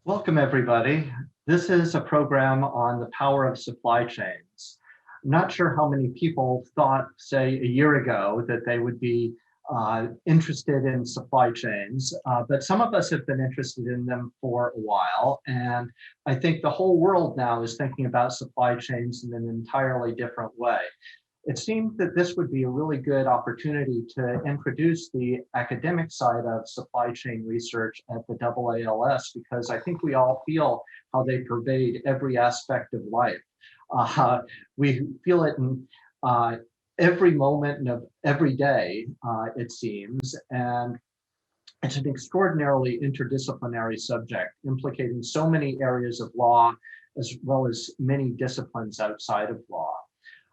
Welcome, everybody. This is a program on the power of supply chains. I'm not sure how many people thought, say, a year ago that they would be interested in supply chains, but some of us have been interested in them for a while. And I think the whole world now is thinking about supply chains in an entirely different way. It seemed that this would be a really good opportunity to introduce the academic side of supply chain research at the AALS, because I think we all feel how they pervade every aspect of life. We feel it in every moment of every day, it seems, and it's an extraordinarily interdisciplinary subject, implicating so many areas of law, as well as many disciplines outside of law.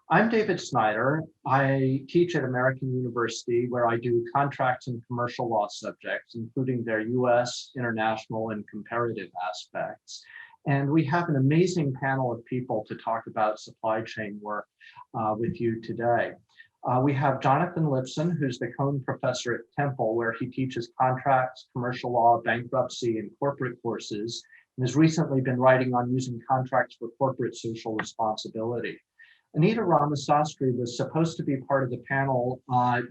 I'm David Snyder. I teach at American University, where I do contracts and commercial law subjects, including their US, international, and comparative aspects. And we have an amazing panel of people to talk about supply chain work with you today. We have Jonathan Lipson, who's the Cohn Professor at Temple, where he teaches contracts, commercial law, bankruptcy, and corporate courses, and has recently been writing on using contracts for corporate social responsibility. Anita Ramasastry was supposed to be part of the panel,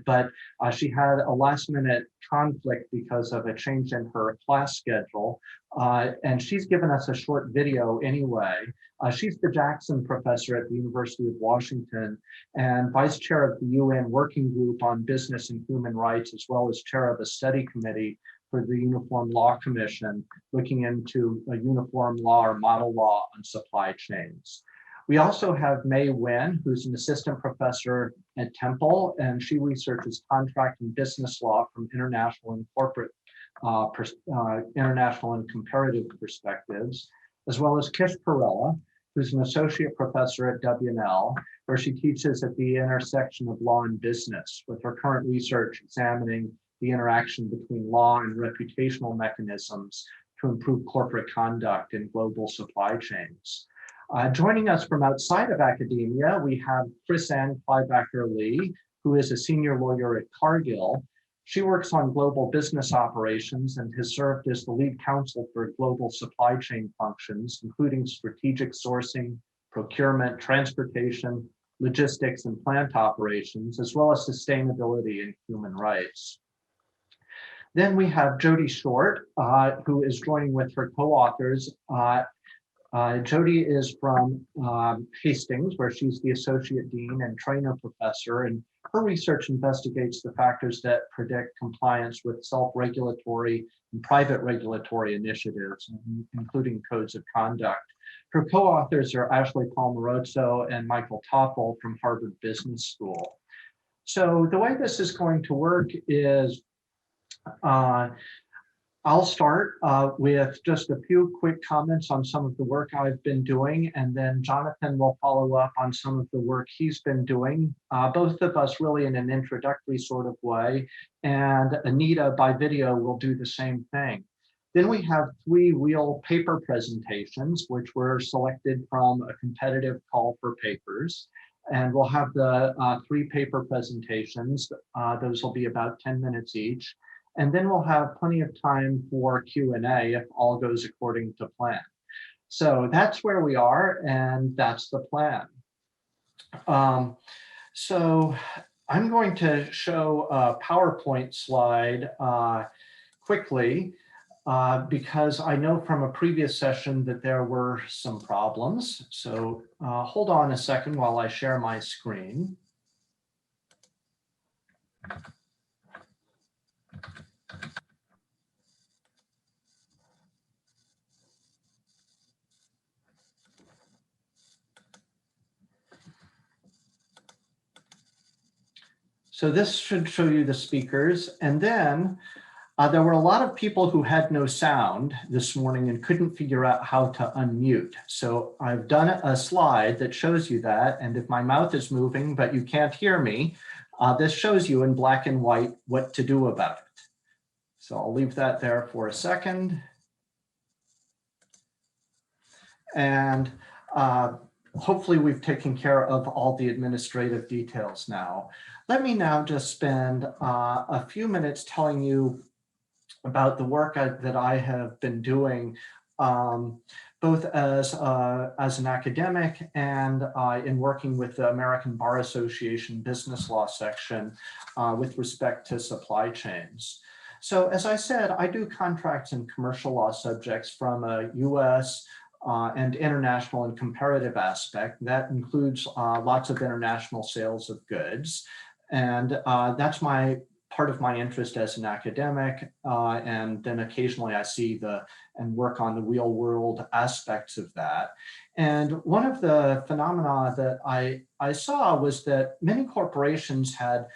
but she had a last-minute conflict because of a change in her class schedule, and she's given us a short video anyway. She's the Jackson Professor at the University of Washington and Vice Chair of the UN Working Group on Business and Human Rights, as well as Chair of a study committee for the Uniform Law Commission, looking into a uniform law or model law on supply chains. We also have May Nguyen, who's an assistant professor at Temple, and she researches contract and business law from international and corporate, international and comparative perspectives, as well as Kish Perella, who's an associate professor at WNL, where she teaches at the intersection of law and business, with her current research examining the interaction between law and reputational mechanisms to improve corporate conduct in global supply chains. Joining us from outside of academia, we have Chris Ann Kleibacher-Lee, who is a senior lawyer at Cargill. She works on global business operations and has served as the lead counsel for global supply chain functions, including strategic sourcing, procurement, transportation, logistics, and plant operations, as well as sustainability and human rights. Then we have Jody Short, who is joining with her co-authors. Jody is from Hastings, where she's the Associate Dean and Trainer Professor, and her research investigates the factors that predict compliance with self-regulatory and private regulatory initiatives, including codes of conduct. Her co-authors are Ashley Palmaroso and Michael Toffel from Harvard Business School. So the way this is going to work is I'll start with just a few quick comments on some of the work I've been doing, and then Jonathan will follow up on some of the work he's been doing, both of us really in an introductory sort of way, and Anita by video will do the same thing. Then we have 3 real paper presentations, which were selected from a competitive call for papers. And we'll have the 3 paper presentations. Those will be about 10 minutes each. And then we'll have plenty of time for Q&A if all goes according to plan. So that's where we are, and that's the plan. So I'm going to show a PowerPoint slide quickly because I know from a previous session that there were some problems. So hold on a second while I share my screen. So this should show you the speakers. And then there were a lot of people who had no sound this morning and couldn't figure out how to unmute. So I've done a slide that shows you that. And if my mouth is moving, but you can't hear me, this shows you in black and white what to do about it. So I'll leave that there for a second. And hopefully we've taken care of all the administrative details now. Let me now just spend a few minutes telling you about the work that I have been doing both as an academic and in working with the American Bar Association Business Law section with respect to supply chains. So as I said, I do contracts and commercial law subjects from a US and international and comparative aspect. That includes lots of international sales of goods. And that's part of my interest as an academic. And then occasionally I see and work on the real world aspects of that. And one of the phenomena that I saw was that many corporations had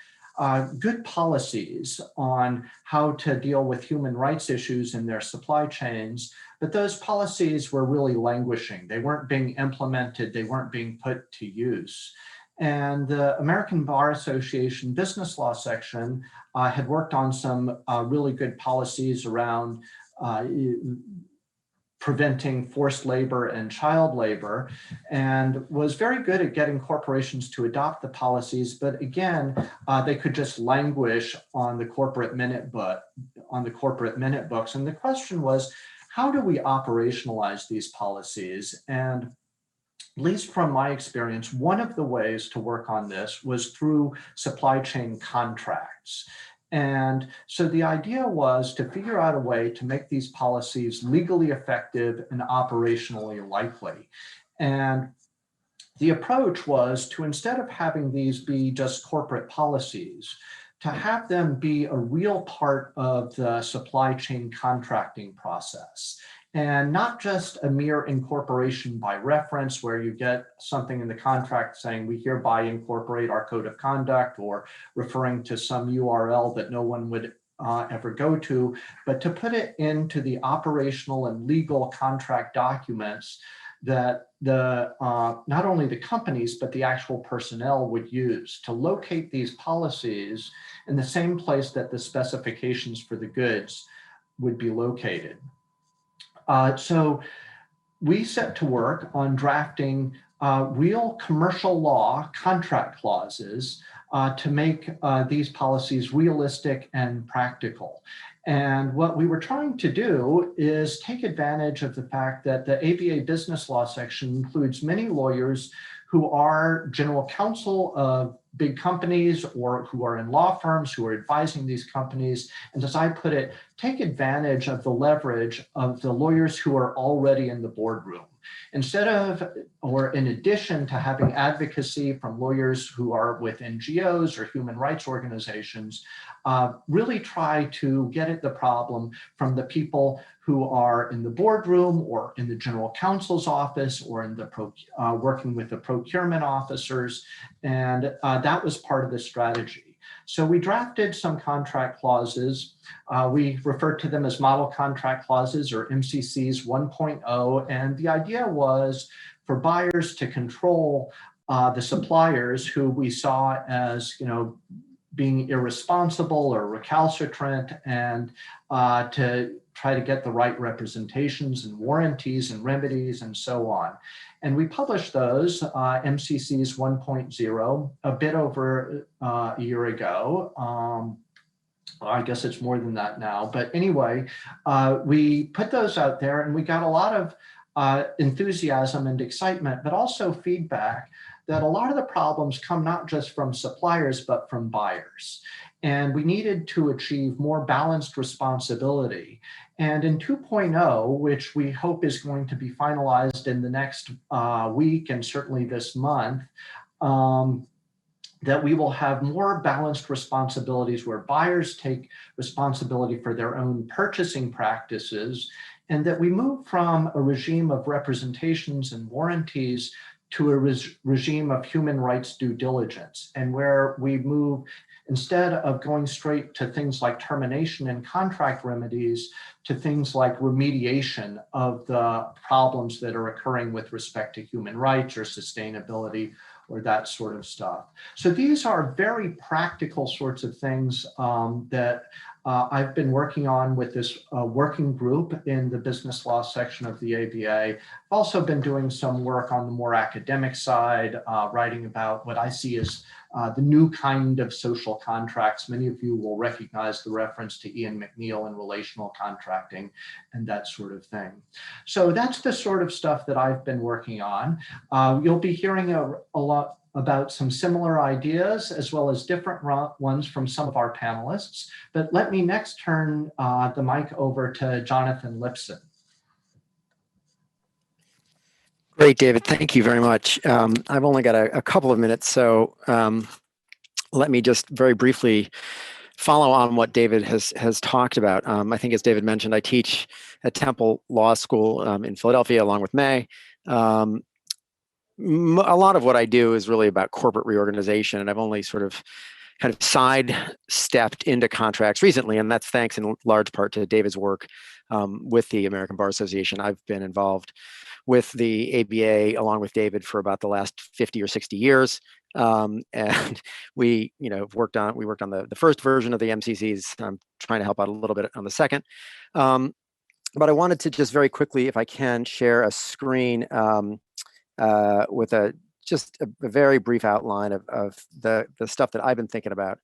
good policies on how to deal with human rights issues in their supply chains, but those policies were really languishing. They weren't being implemented, they weren't being put to use. And the American Bar Association Business Law section had worked on some really good policies around preventing forced labor and child labor, and was very good at getting corporations to adopt the policies. But again, they could just languish on the corporate minute books. And the question was, how do we operationalize these policies? And at least from my experience, one of the ways to work on this was through supply chain contracts. And so the idea was to figure out a way to make these policies legally effective and operationally likely. And the approach was to, instead of having these be just corporate policies, to have them be a real part of the supply chain contracting process. And not just a mere incorporation by reference where you get something in the contract saying we hereby incorporate our code of conduct, or referring to some URL that no one would ever go to, but to put it into the operational and legal contract documents that not only the companies, but the actual personnel would use to locate these policies in the same place that the specifications for the goods would be located. So we set to work on drafting real commercial law contract clauses to make these policies realistic and practical. And what we were trying to do is take advantage of the fact that the ABA business law section includes many lawyers who are general counsel of big companies or who are in law firms who are advising these companies. And as I put it, take advantage of the leverage of the lawyers who are already in the boardroom. Instead of, or in addition to having advocacy from lawyers who are with NGOs or human rights organizations, really try to get at the problem from the people who are in the boardroom or in the general counsel's office or in the working with the procurement officers. And that was part of the strategy. So we drafted some contract clauses. We referred to them as model contract clauses, or MCCs 1.0. And the idea was for buyers to control the suppliers who we saw as, being irresponsible or recalcitrant, and to try to get the right representations and warranties and remedies and so on. And we published those, MCCs 1.0, a bit over a year ago. I guess it's more than that now. But anyway, we put those out there and we got a lot of enthusiasm and excitement, but also feedback that a lot of the problems come not just from suppliers, but from buyers. And we needed to achieve more balanced responsibility. And in 2.0, which we hope is going to be finalized in the next week and certainly this month, that we will have more balanced responsibilities where buyers take responsibility for their own purchasing practices, and that we move from a regime of representations and warranties to a regime of human rights due diligence, and where we move, instead of going straight to things like termination and contract remedies, to things like remediation of the problems that are occurring with respect to human rights or sustainability or that sort of stuff. So these are very practical sorts of things that I've been working on with this working group in the business law section of the ABA. I've also been doing some work on the more academic side, writing about what I see as the new kind of social contracts. Many of you will recognize the reference to Ian McNeill in relational contracting and that sort of thing. So that's the sort of stuff that I've been working on. You'll be hearing a lot about some similar ideas as well as different ones from some of our panelists. But let me next turn the mic over to Jonathan Lipson. Great, David. Thank you very much. I've only got a couple of minutes, so let me just very briefly follow on what David has talked about. I think, as David mentioned, I teach at Temple Law School in Philadelphia along with May. A lot of what I do is really about corporate reorganization, and I've only sort of kind of sidestepped into contracts recently, and that's thanks in large part to David's work with the American Bar Association. I've been involved with the ABA along with David for about the last 50 or 60 years. And we worked on the first version of the MCCs. I'm trying to help out a little bit on the second. But I wanted to just very quickly, if I can, share a screen with just a very brief outline of the stuff that I've been thinking about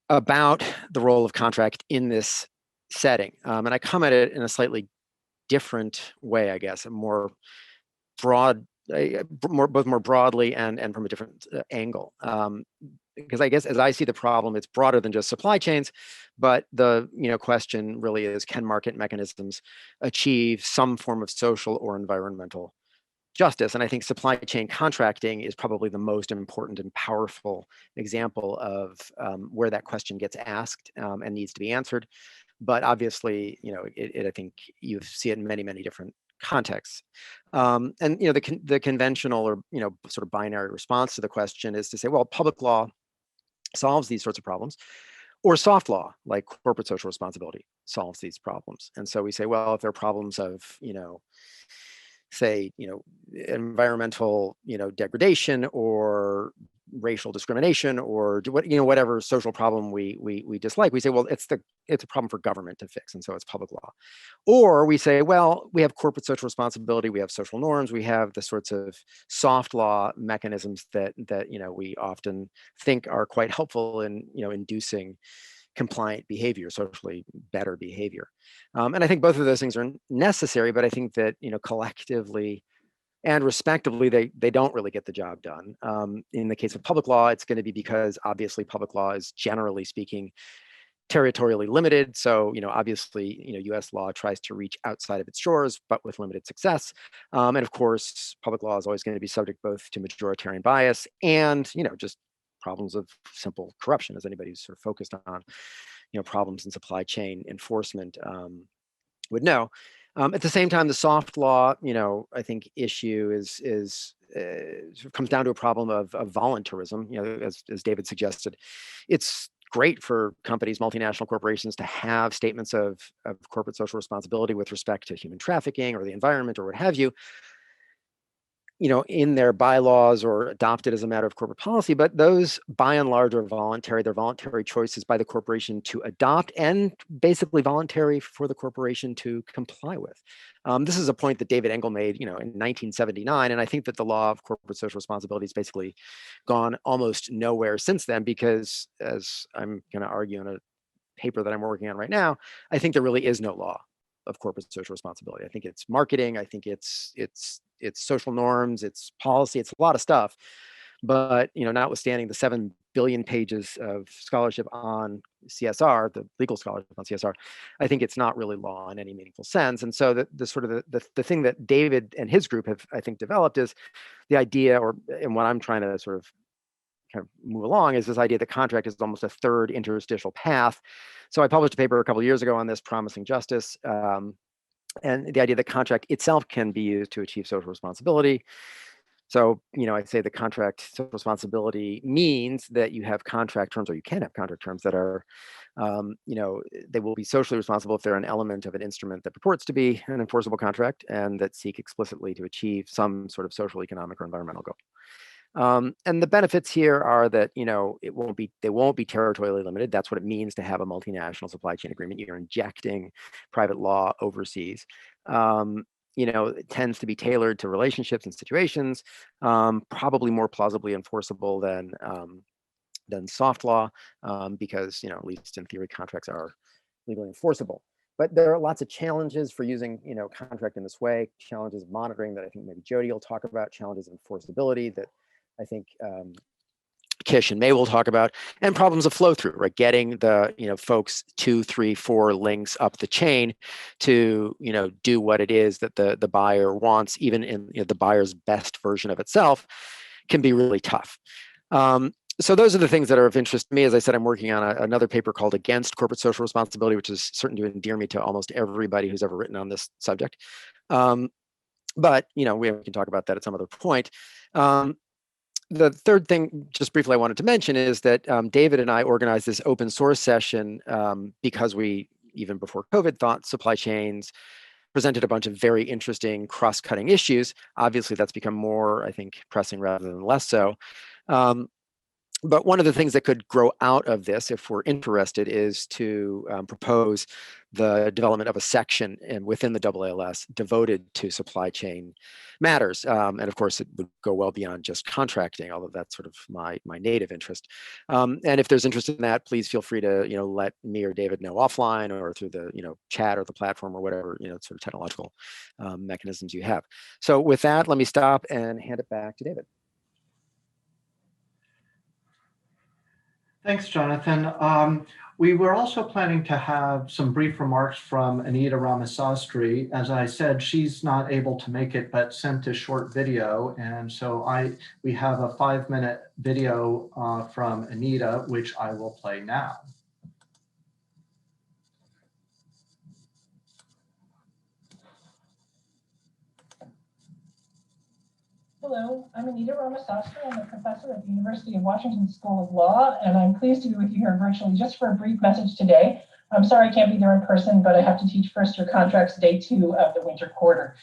the role of contract in this setting. And I come at it in a slightly different way, I guess, a more broad, both more broadly and from a different angle. Because I guess as I see the problem, it's broader than just supply chains, but the question really is, can market mechanisms achieve some form of social or environmental justice? And I think supply chain contracting is probably the most important and powerful example of where that question gets asked and needs to be answered. But obviously, I think you see it in many, many different contexts. And the conventional or sort of binary response to the question is to say, well, public law solves these sorts of problems, or soft law, like corporate social responsibility, solves these problems. And so we say, well, if there are problems of, say, environmental, degradation or racial discrimination or whatever social problem we dislike, we say, well, it's a problem for government to fix, and so it's public law. Or we say, well, we have corporate social responsibility, we have social norms, we have the sorts of soft law mechanisms that we often think are quite helpful in inducing compliant behavior, socially better behavior. And I think both of those things are necessary, but I think that collectively and respectively, they don't really get the job done. In the case of public law, it's going to be because obviously public law is, generally speaking, territorially limited. So, obviously, U.S. law tries to reach outside of its shores, but with limited success. And of course, public law is always going to be subject both to majoritarian bias and, just problems of simple corruption, as anybody who's sort of focused on, problems in supply chain enforcement would know. At the same time, the soft law, I think issue is comes down to a problem of voluntarism. As David suggested, it's great for companies, multinational corporations, to have statements of corporate social responsibility with respect to human trafficking or the environment or what have you, in their bylaws or adopted as a matter of corporate policy, but those by and large are voluntary. They're voluntary choices by the corporation to adopt and basically voluntary for the corporation to comply with. This is a point that David Engel made, in 1979, and I think that the law of corporate social responsibility has basically gone almost nowhere since then, because, as I'm going to argue in a paper that I'm working on right now, I think there really is no law of corporate social responsibility. I think it's marketing. I think it's social norms, it's policy, it's a lot of stuff. But notwithstanding the 7 billion pages of scholarship on CSR, the legal scholarship on CSR, I think it's not really law in any meaningful sense. And so the thing that David and his group have, I think, developed is the idea, and what I'm trying to sort of kind of move along, is this idea that contract is almost a third interstitial path. So I published a paper a couple of years ago on this, Promising Justice, and the idea that contract itself can be used to achieve social responsibility. So, I'd say the contract social responsibility means that you have contract terms, or you can have contract terms that are, they will be socially responsible if they're an element of an instrument that purports to be an enforceable contract and that seek explicitly to achieve some sort of social, economic, or environmental goal. And the benefits here are that, they won't be territorially limited. That's what it means to have a multinational supply chain agreement. You're injecting private law overseas. It tends to be tailored to relationships and situations, probably more plausibly enforceable than soft law, because, at least in theory, contracts are legally enforceable. But there are lots of challenges for using, contract in this way, challenges of monitoring that I think maybe Jody will talk about, challenges of enforceability that I think Kish and May will talk about, and problems of flow through, right? Getting the, folks 2, 3, 4 links up the chain to, do what it is that the buyer wants, even in the buyer's best version of itself, can be really tough. So those are the things that are of interest to me. As I said, I'm working on another paper called Against Corporate Social Responsibility, which is certain to endear me to almost everybody who's ever written on this subject. But, we can talk about that at some other point. The third thing, just briefly, I wanted to mention is that David and I organized this open source session because we, even before COVID, thought supply chains presented a bunch of very interesting cross-cutting issues. Obviously, that's become more, I think, pressing rather than less so. But one of the things that could grow out of this, if we're interested, is to propose the development of a section within the AALS devoted to supply chain matters. And of course, it would go well beyond just contracting, although that's sort of my native interest. And if there's interest in that, please feel free to let me or David know offline or through the chat or the platform or whatever sort of technological mechanisms you have. So with that, let me stop and hand it back to David. Thanks, Jonathan. We were also planning to have some brief remarks from Anita Ramasastry. As I said, she's not able to make it, but sent a short video. And so we have a 5-minute video from Anita, which I will play now. Hello, I'm Anita Ramasastry. I'm a professor at the University of Washington School of Law, and I'm pleased to be with you here virtually just for a brief message today. I'm sorry I can't be there in person, but I have to teach first-year contracts day 2 of the winter quarter.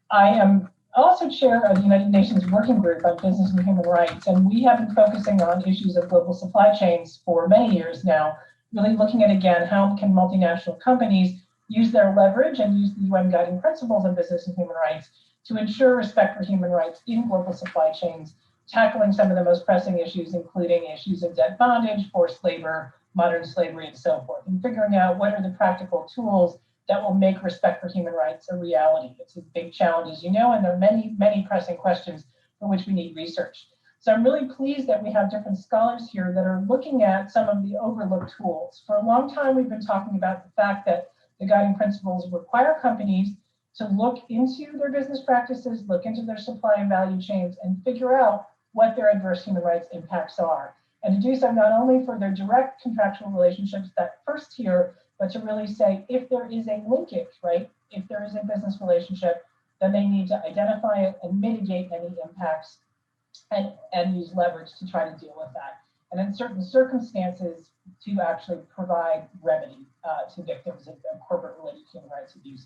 I am also chair of the United Nations Working Group on Business and Human Rights, and we have been focusing on issues of global supply chains for many years now, really looking at, again, how can multinational companies use their leverage and use the UN guiding principles on business and human rights to ensure respect for human rights in global supply chains, tackling some of the most pressing issues, including issues of debt bondage, forced labor, modern slavery, and so forth, and figuring out what are the practical tools that will make respect for human rights a reality. It's a big challenge, as you know, and there are many, many pressing questions for which we need research. So I'm really pleased that we have different scholars here that are looking at some of the overlooked tools. For a long time, we've been talking about the fact that the guiding principles require companies to look into their business practices, look into their supply and value chains, and figure out what their adverse human rights impacts are. And to do so not only for their direct contractual relationships, that first tier, but to really say if there is a linkage, right? If there is a business relationship, then they need to identify it and mitigate any impacts and use leverage to try to deal with that. And in certain circumstances, to actually provide remedy to victims of corporate-related human rights abuses.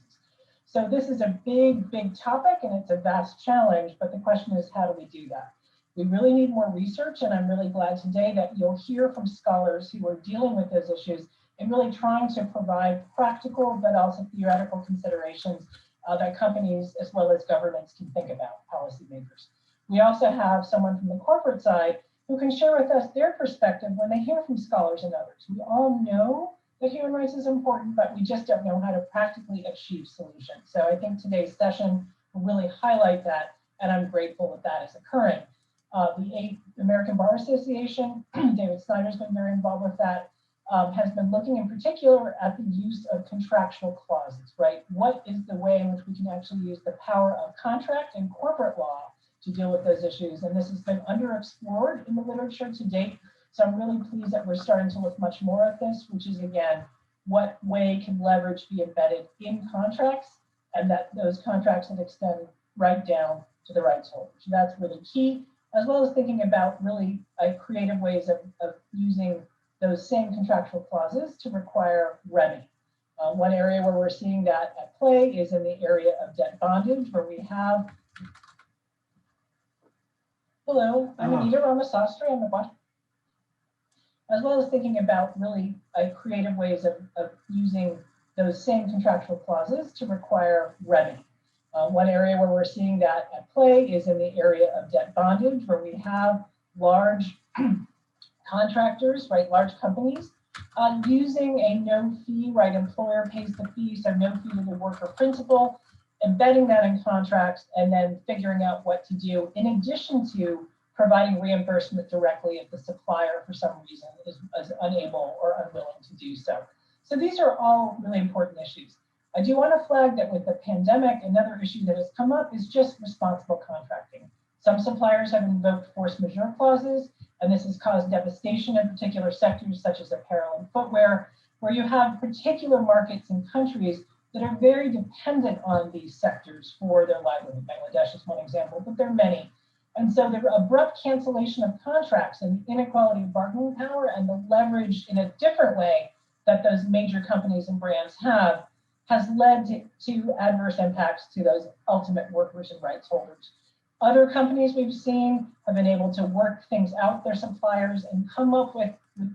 So this is a big, big topic, and it's a vast challenge, but the question is, how do we do that? We really need more research, and I'm really glad today that you'll hear from scholars who are dealing with those issues and really trying to provide practical but also theoretical considerations that companies as well as governments can think about, policymakers. We also have someone from the corporate side who can share with us their perspective when they hear from scholars and others. We all know that human rights is important, but we just don't know how to practically achieve solutions. So I think today's session will really highlight that, and I'm grateful that that is occurring. The American Bar Association, David Snyder's been very involved with that, has been looking in particular at the use of contractual clauses, right? What is the way in which we can actually use the power of contract and corporate law to deal with those issues? And this has been underexplored in the literature to date. So I'm really pleased that we're starting to look much more at this, which is, again, what way can leverage be embedded in contracts, and that those contracts that extend right down to the rights holder. So that's really key, as well as thinking about really creative ways of using those same contractual clauses to require remedy. One area where we're seeing that at play is in the area of debt bondage, where we have Hello, I'm Anita Ramasastri. I'm the as well as thinking about really creative ways of using those same contractual clauses to require remedy. One area where we're seeing that at play is in the area of debt bondage, where we have large contractors, right, large companies, using a no fee, right, employer pays the fee, so no fee to the worker principal, embedding that in contracts, and then figuring out what to do in addition to providing reimbursement directly if the supplier for some reason is unable or unwilling to do so. So these are all really important issues. I do want to flag that with the pandemic, another issue that has come up is just responsible contracting. Some suppliers have invoked force majeure clauses, and this has caused devastation in particular sectors such as apparel and footwear, where you have particular markets and countries that are very dependent on these sectors for their livelihood. Bangladesh is one example, but there are many. And so the abrupt cancellation of contracts and the inequality of bargaining power and the leverage in a different way that those major companies and brands have has led to adverse impacts to those ultimate workers and rights holders. Other companies we've seen have been able to work things out with their suppliers and come up with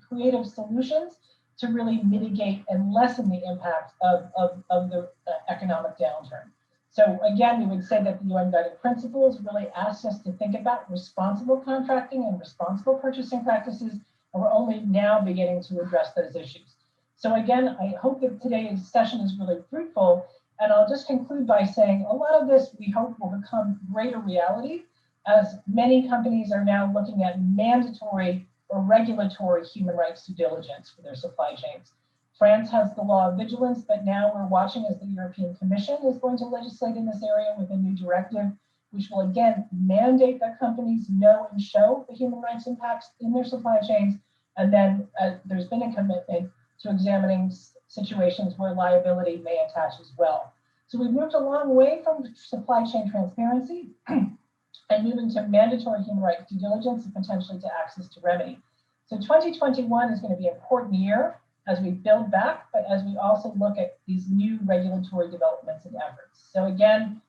creative solutions to really mitigate and lessen the impact of the economic downturn. So again, we would say that the UN Guiding Principles really asks us to think about responsible contracting and responsible purchasing practices, and we're only now beginning to address those issues. So again, I hope that today's session is really fruitful, and I'll just conclude by saying a lot of this we hope will become greater reality as many companies are now looking at mandatory or regulatory human rights due diligence for their supply chains. France has the law of vigilance, but now we're watching as the European Commission is going to legislate in this area with a new directive, which will again mandate that companies know and show the human rights impacts in their supply chains. And then there's been a commitment to examining situations where liability may attach as well. So we've moved a long way from supply chain transparency and moving to mandatory human rights due diligence and potentially to access to remedy. So 2021 is going to be an important year as we build back, but as we also look at these new regulatory developments and efforts. So again,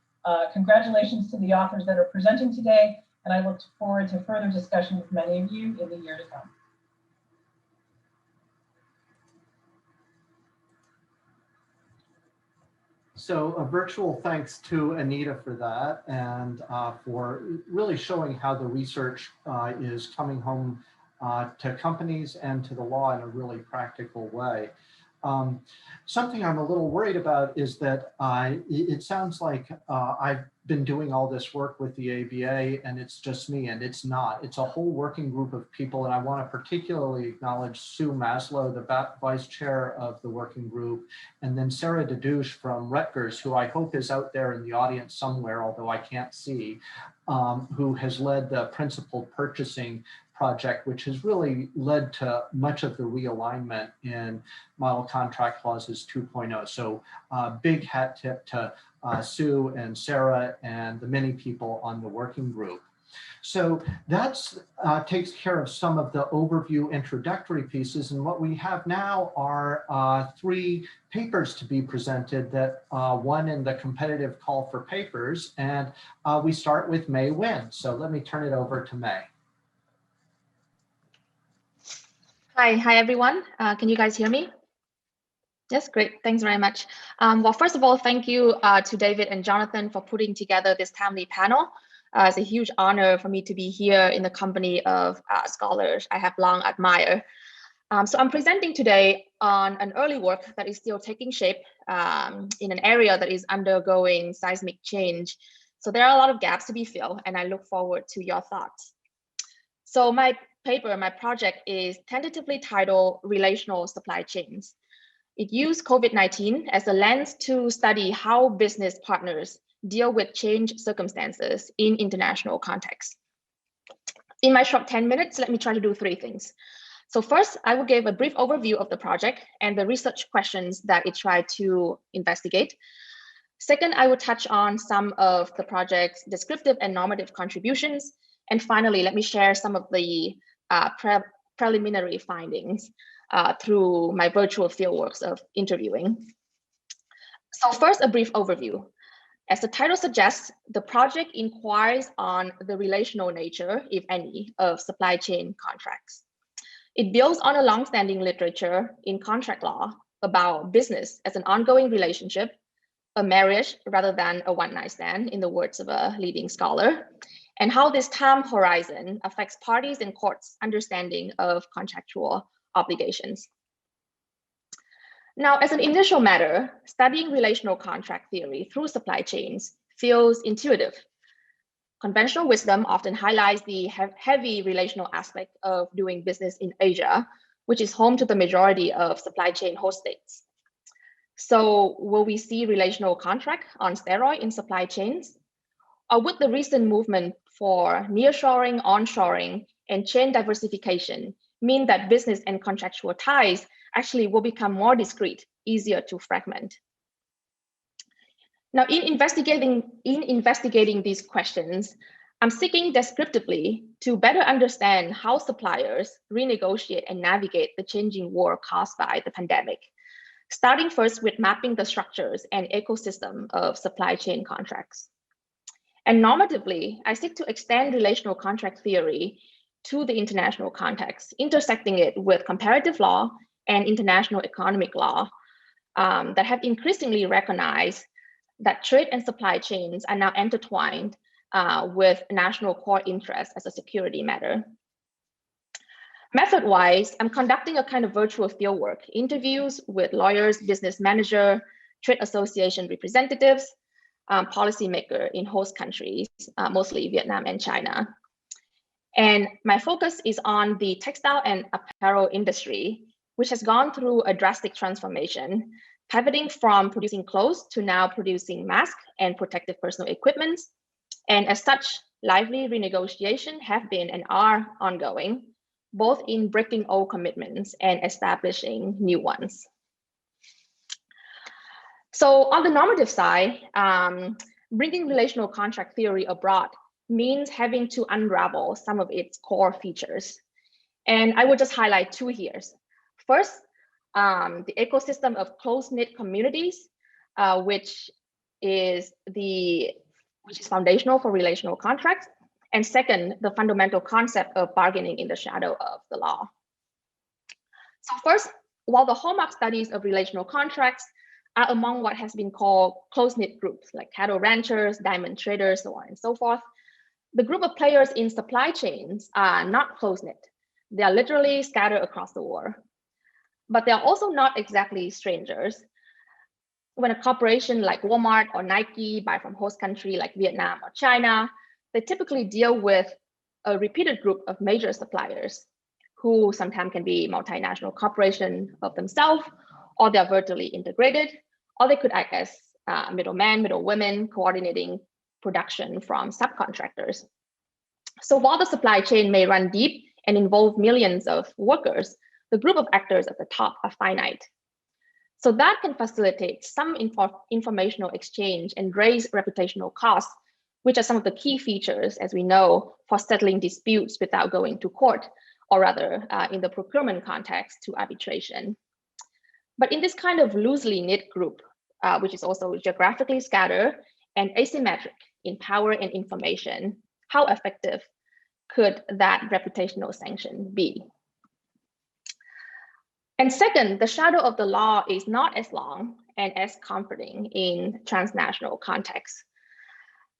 congratulations to the authors that are presenting today, and I look forward to further discussion with many of you in the year to come. So a virtual thanks to Anita for that and for really showing how the research is coming home to companies and to the law in a really practical way. Something I'm a little worried about is that it sounds like I've been doing all this work with the ABA and it's just me, and it's not. It's a whole working group of people, and I want to particularly acknowledge Sue Maslow, the vice chair of the working group, and then Sarah Dedouche from Rutgers, who I hope is out there in the audience somewhere, although I can't see, who has led the principled purchasing project, which has really led to much of the realignment in model contract clauses 2.0. So big hat tip to Sue and Sarah and the many people on the working group. So that's takes care of some of the overview introductory pieces. And what we have now are 3 papers to be presented, that one in the competitive call for papers. And we start with May Wynn. So let me turn it over to May. Hi everyone. Can you guys hear me? Yes, great. Thanks very much. Well, first of all, thank you to David and Jonathan for putting together this timely panel. It's a huge honor for me to be here in the company of scholars I have long admired. So I'm presenting today on an early work that is still taking shape in an area that is undergoing seismic change. So there are a lot of gaps to be filled, and I look forward to your thoughts. So my project is tentatively titled Relational Supply Chains. It used COVID-19 as a lens to study how business partners deal with changed circumstances in international contexts. In my short 10 minutes, let me try to do 3 things. So first, I will give a brief overview of the project and the research questions that it tried to investigate. Second, I will touch on some of the project's descriptive and normative contributions. And finally, let me share some of the preliminary findings through my virtual fieldworks of interviewing. So first, a brief overview. As the title suggests, the project inquires on the relational nature, if any, of supply chain contracts. It builds on a long-standing literature in contract law about business as an ongoing relationship, a marriage rather than a one-night stand, in the words of a leading scholar, and how this time horizon affects parties and courts' understanding of contractual obligations. Now, as an initial matter, studying relational contract theory through supply chains feels intuitive. Conventional wisdom often highlights the heavy relational aspect of doing business in Asia, which is home to the majority of supply chain host states. So will we see relational contract on steroid in supply chains? Or would the recent movement for nearshoring, onshoring, and chain diversification mean that business and contractual ties actually will become more discrete, easier to fragment? Now, in investigating these questions, I'm seeking descriptively to better understand how suppliers renegotiate and navigate the changing world caused by the pandemic, starting first with mapping the structures and ecosystem of supply chain contracts. And normatively, I seek to extend relational contract theory to the international context, intersecting it with comparative law and international economic law that have increasingly recognized that trade and supply chains are now intertwined with national core interests as a security matter. Method-wise, I'm conducting a kind of virtual fieldwork, interviews with lawyers, business manager, trade association representatives, policymaker in host countries, mostly Vietnam and China. And my focus is on the textile and apparel industry, which has gone through a drastic transformation, pivoting from producing clothes to now producing masks and protective personal equipment. And as such, lively renegotiation have been and are ongoing, both in breaking old commitments and establishing new ones. So on the normative side, bringing relational contract theory abroad means having to unravel some of its core features. And I will just highlight two here. First, the ecosystem of close-knit communities, which is foundational for relational contracts. And second, the fundamental concept of bargaining in the shadow of the law. So first, while the hallmark studies of relational contracts are among what has been called close-knit groups, like cattle ranchers, diamond traders, so on and so forth, the group of players in supply chains are not close-knit. They are literally scattered across the world. But they're also not exactly strangers. When a corporation like Walmart or Nike buy from host country like Vietnam or China, they typically deal with a repeated group of major suppliers who sometimes can be multinational corporations of themselves, or they're vertically integrated, or they could act as middlemen, middlewomen, coordinating production from subcontractors. So while the supply chain may run deep and involve millions of workers, the group of actors at the top are finite. So that can facilitate some informational exchange and raise reputational costs, which are some of the key features, as we know, for settling disputes without going to court, or rather in the procurement context, to arbitration. But in this kind of loosely knit group, which is also geographically scattered and asymmetric in power and information, how effective could that reputational sanction be? And second, the shadow of the law is not as long and as comforting in transnational contexts.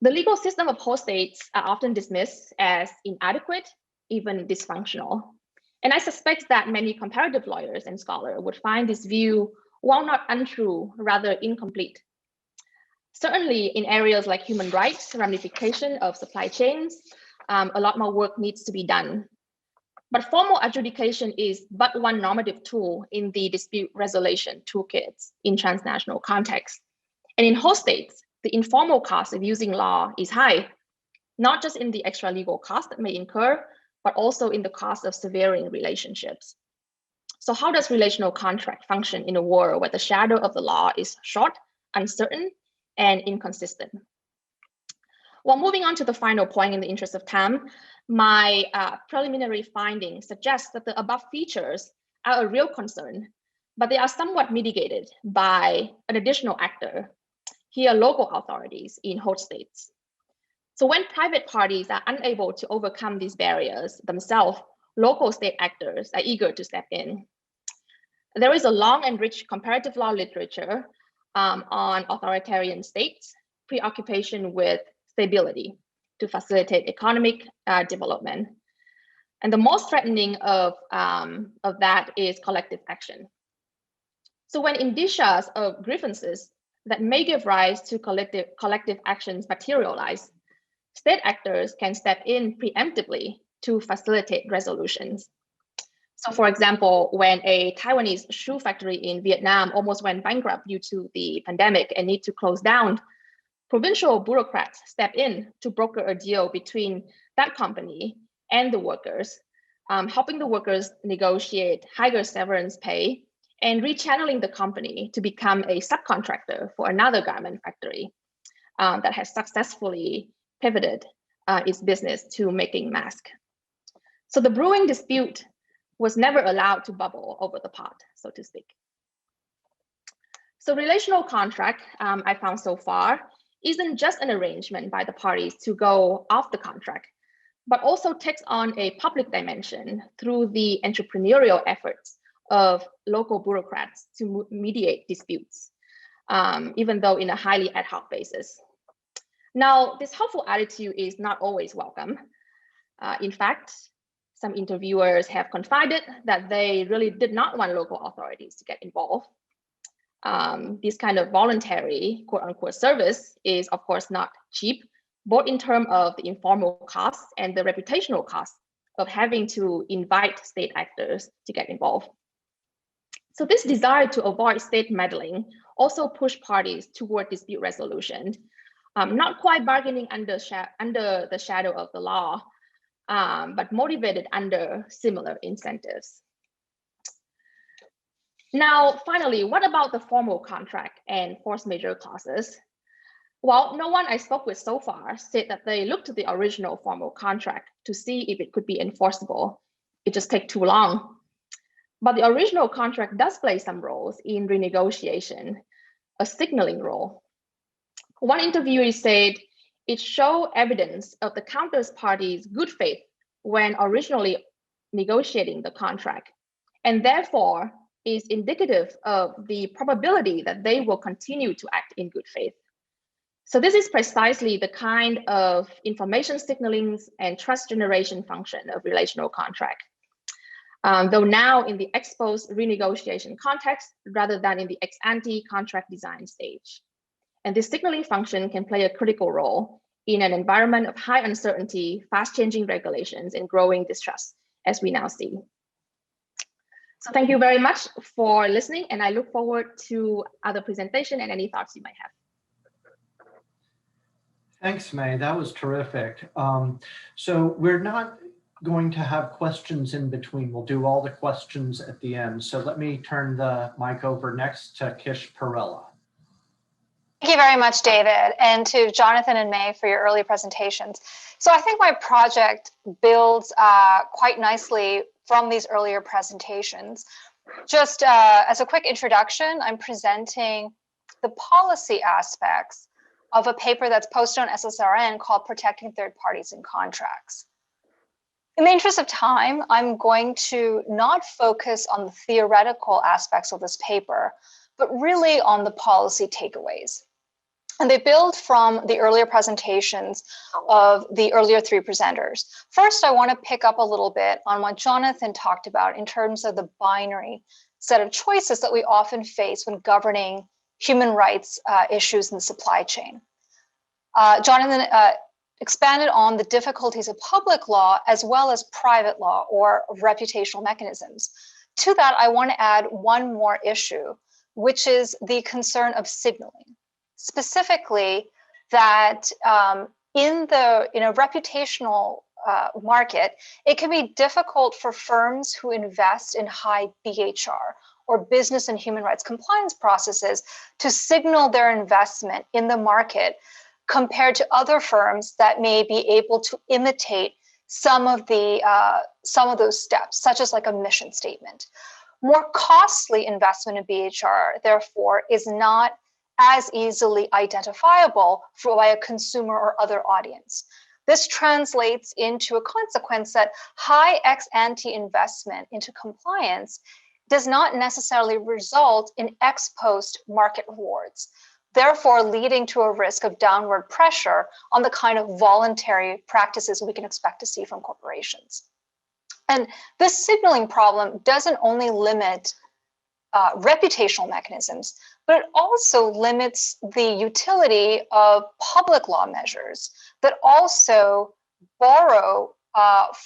The legal system of host states are often dismissed as inadequate, even dysfunctional. And I suspect that many comparative lawyers and scholars would find this view, while not untrue, rather incomplete. Certainly in areas like human rights, ramification of supply chains, a lot more work needs to be done. But formal adjudication is but one normative tool in the dispute resolution toolkits in transnational contexts. And in host states, the informal cost of using law is high, not just in the extra legal cost that may incur, but also in the cost of severing relationships. So how does relational contract function in a world where the shadow of the law is short, uncertain, and inconsistent? Well, moving on to the final point in the interest of time, my preliminary findings suggest that the above features are a real concern, but they are somewhat mitigated by an additional actor. here local authorities in host states. So when private parties are unable to overcome these barriers themselves, local state actors are eager to step in. There is a long and rich comparative law literature on authoritarian states' preoccupation with stability to facilitate economic development. And the most threatening of that is collective action. So when indicias of grievances that may give rise to collective actions materialize, state actors can step in preemptively to facilitate resolutions. So for example, when a Taiwanese shoe factory in Vietnam almost went bankrupt due to the pandemic and need to close down, provincial bureaucrats step in to broker a deal between that company and the workers, helping the workers negotiate higher severance pay and rechanneling the company to become a subcontractor for another garment factory that has successfully pivoted its business to making masks. So the brewing dispute was never allowed to bubble over the pot, so to speak. So relational contract, I found so far, isn't just an arrangement by the parties to go off the contract, but also takes on a public dimension through the entrepreneurial efforts of local bureaucrats to mediate disputes, even though in a highly ad hoc basis. Now, this helpful attitude is not always welcome. In fact, some interviewers have confided that they really did not want local authorities to get involved. This kind of voluntary, quote unquote, service is of course not cheap, both in terms of the informal costs and the reputational costs of having to invite state actors to get involved. So this desire to avoid state meddling also pushed parties toward dispute resolution, not quite bargaining under the shadow of the law, but motivated under similar incentives. Now, finally, what about the formal contract and force majeure clauses? Well, no one I spoke with so far said that they looked at the original formal contract to see if it could be enforceable. It just takes too long. But the original contract does play some roles in renegotiation, a signaling role. One interviewee said it showed evidence of the counterparty's good faith when originally negotiating the contract, and therefore is indicative of the probability that they will continue to act in good faith. So this is precisely the kind of information signaling and trust generation function of relational contract. Though now in the ex post renegotiation context rather than in the ex ante contract design stage. And this signaling function can play a critical role in an environment of high uncertainty, fast changing regulations, and growing distrust, as we now see. So thank you very much for listening, and I look forward to other presentation and any thoughts you might have. Thanks, May. That was terrific. So we're not going to have questions in between. We'll do all the questions at the end. So let me turn the mic over next to Kish Perella. Thank you very much, David, and to Jonathan and May for your early presentations. So I think my project builds quite nicely from these earlier presentations. Just as a quick introduction, I'm presenting the policy aspects of a paper that's posted on SSRN called Protecting Third Parties in Contracts. In the interest of time, I'm going to not focus on the theoretical aspects of this paper, but really on the policy takeaways. And they build from the earlier presentations of the earlier three presenters. First, I want to pick up a little bit on what Jonathan talked about in terms of the binary set of choices that we often face when governing human rights issues in the supply chain. Jonathan expanded on the difficulties of public law as well as private law or reputational mechanisms. To that, I want to add one more issue, which is the concern of signaling. Specifically, that in a reputational market, it can be difficult for firms who invest in high BHR or business and human rights compliance processes to signal their investment in the market compared to other firms that may be able to imitate some of those steps, such as like a mission statement. More costly investment in BHR, therefore, is not as easily identifiable by a consumer or other audience. This translates into a consequence that high ex-ante investment into compliance does not necessarily result in ex-post market rewards, therefore leading to a risk of downward pressure on the kind of voluntary practices we can expect to see from corporations. And this signaling problem doesn't only limit reputational mechanisms, but it also limits the utility of public law measures that also borrow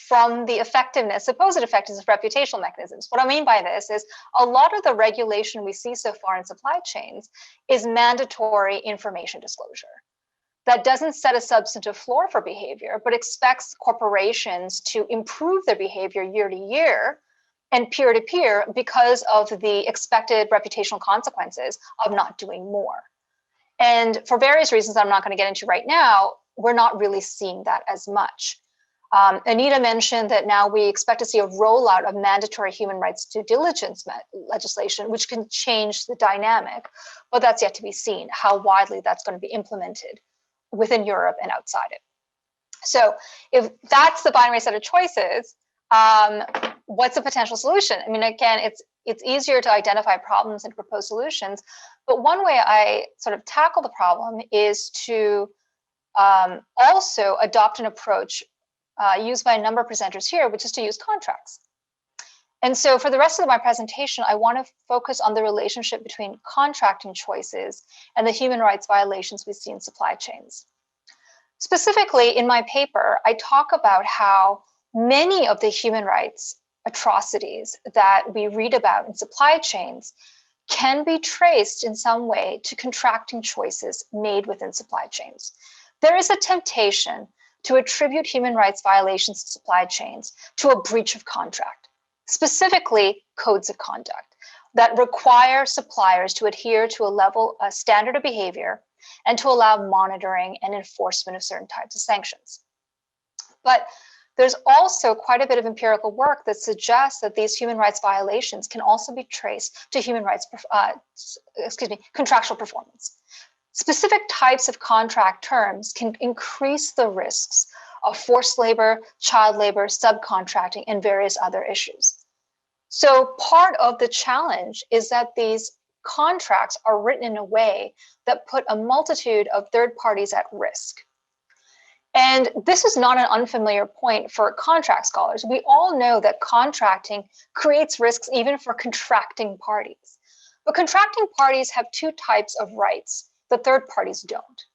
from the effectiveness, supposed effectiveness of reputational mechanisms. What I mean by this is a lot of the regulation we see so far in supply chains is mandatory information disclosure that doesn't set a substantive floor for behavior, but expects corporations to improve their behavior year to year and peer to peer because of the expected reputational consequences of not doing more. And for various reasons I'm not going to get into right now, we're not really seeing that as much. Anita mentioned that now we expect to see a rollout of mandatory human rights due diligence legislation, which can change the dynamic, but that's yet to be seen, how widely that's going to be implemented within Europe and outside it. So if that's the binary set of choices, what's a potential solution? I mean, again, it's easier to identify problems and propose solutions, but one way I sort of tackle the problem is to also adopt an approach used by a number of presenters here, which is to use contracts. And so for the rest of my presentation, I want to focus on the relationship between contracting choices and the human rights violations we see in supply chains. Specifically, in my paper, I talk about how many of the human rights atrocities that we read about in supply chains can be traced in some way to contracting choices made within supply chains. There is a temptation to attribute human rights violations in supply chains to a breach of contract, specifically codes of conduct that require suppliers to adhere to a standard of behavior and to allow monitoring and enforcement of certain types of sanctions. But there's also quite a bit of empirical work that suggests that these human rights violations can also be traced to human rights, contractual performance. Specific types of contract terms can increase the risks of forced labor, child labor, subcontracting, and various other issues. So part of the challenge is that these contracts are written in a way that put a multitude of third parties at risk. And this is not an unfamiliar point for contract scholars. We all know that contracting creates risks even for contracting parties. But contracting parties have two types of rights that third parties don't.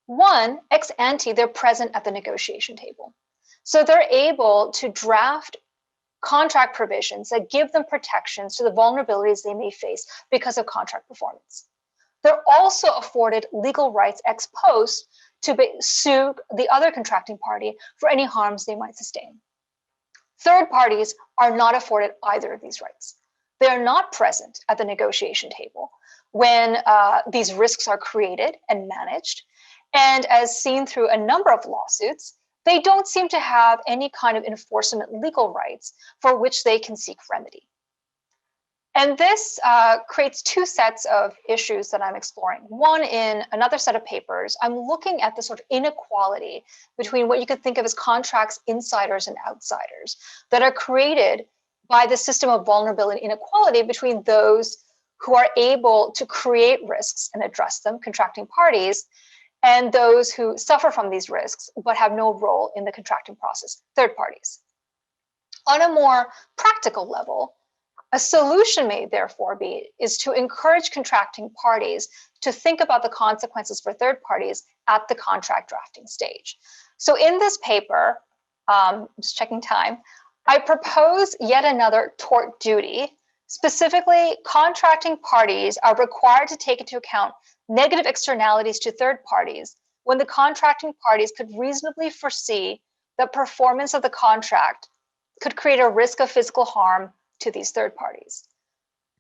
One, ex ante, they're present at the negotiation table. So they're able to draft contract provisions that give them protections to the vulnerabilities they may face because of contract performance. They're also afforded legal rights ex post to sue the other contracting party for any harms they might sustain. Third parties are not afforded either of these rights. They are not present at the negotiation table when these risks are created and managed. And as seen through a number of lawsuits, they don't seem to have any kind of enforcement legal rights for which they can seek remedy. And this creates two sets of issues that I'm exploring. One, in another set of papers, I'm looking at the sort of inequality between what you could think of as contracts insiders and outsiders that are created by the system of vulnerability and inequality between those who are able to create risks and address them, contracting parties, and those who suffer from these risks but have no role in the contracting process, third parties. On a more practical level, a solution may therefore is to encourage contracting parties to think about the consequences for third parties at the contract drafting stage. So in this paper, just checking time, I propose yet another tort duty. Specifically, contracting parties are required to take into account negative externalities to third parties when the contracting parties could reasonably foresee that performance of the contract could create a risk of physical harm to these third parties.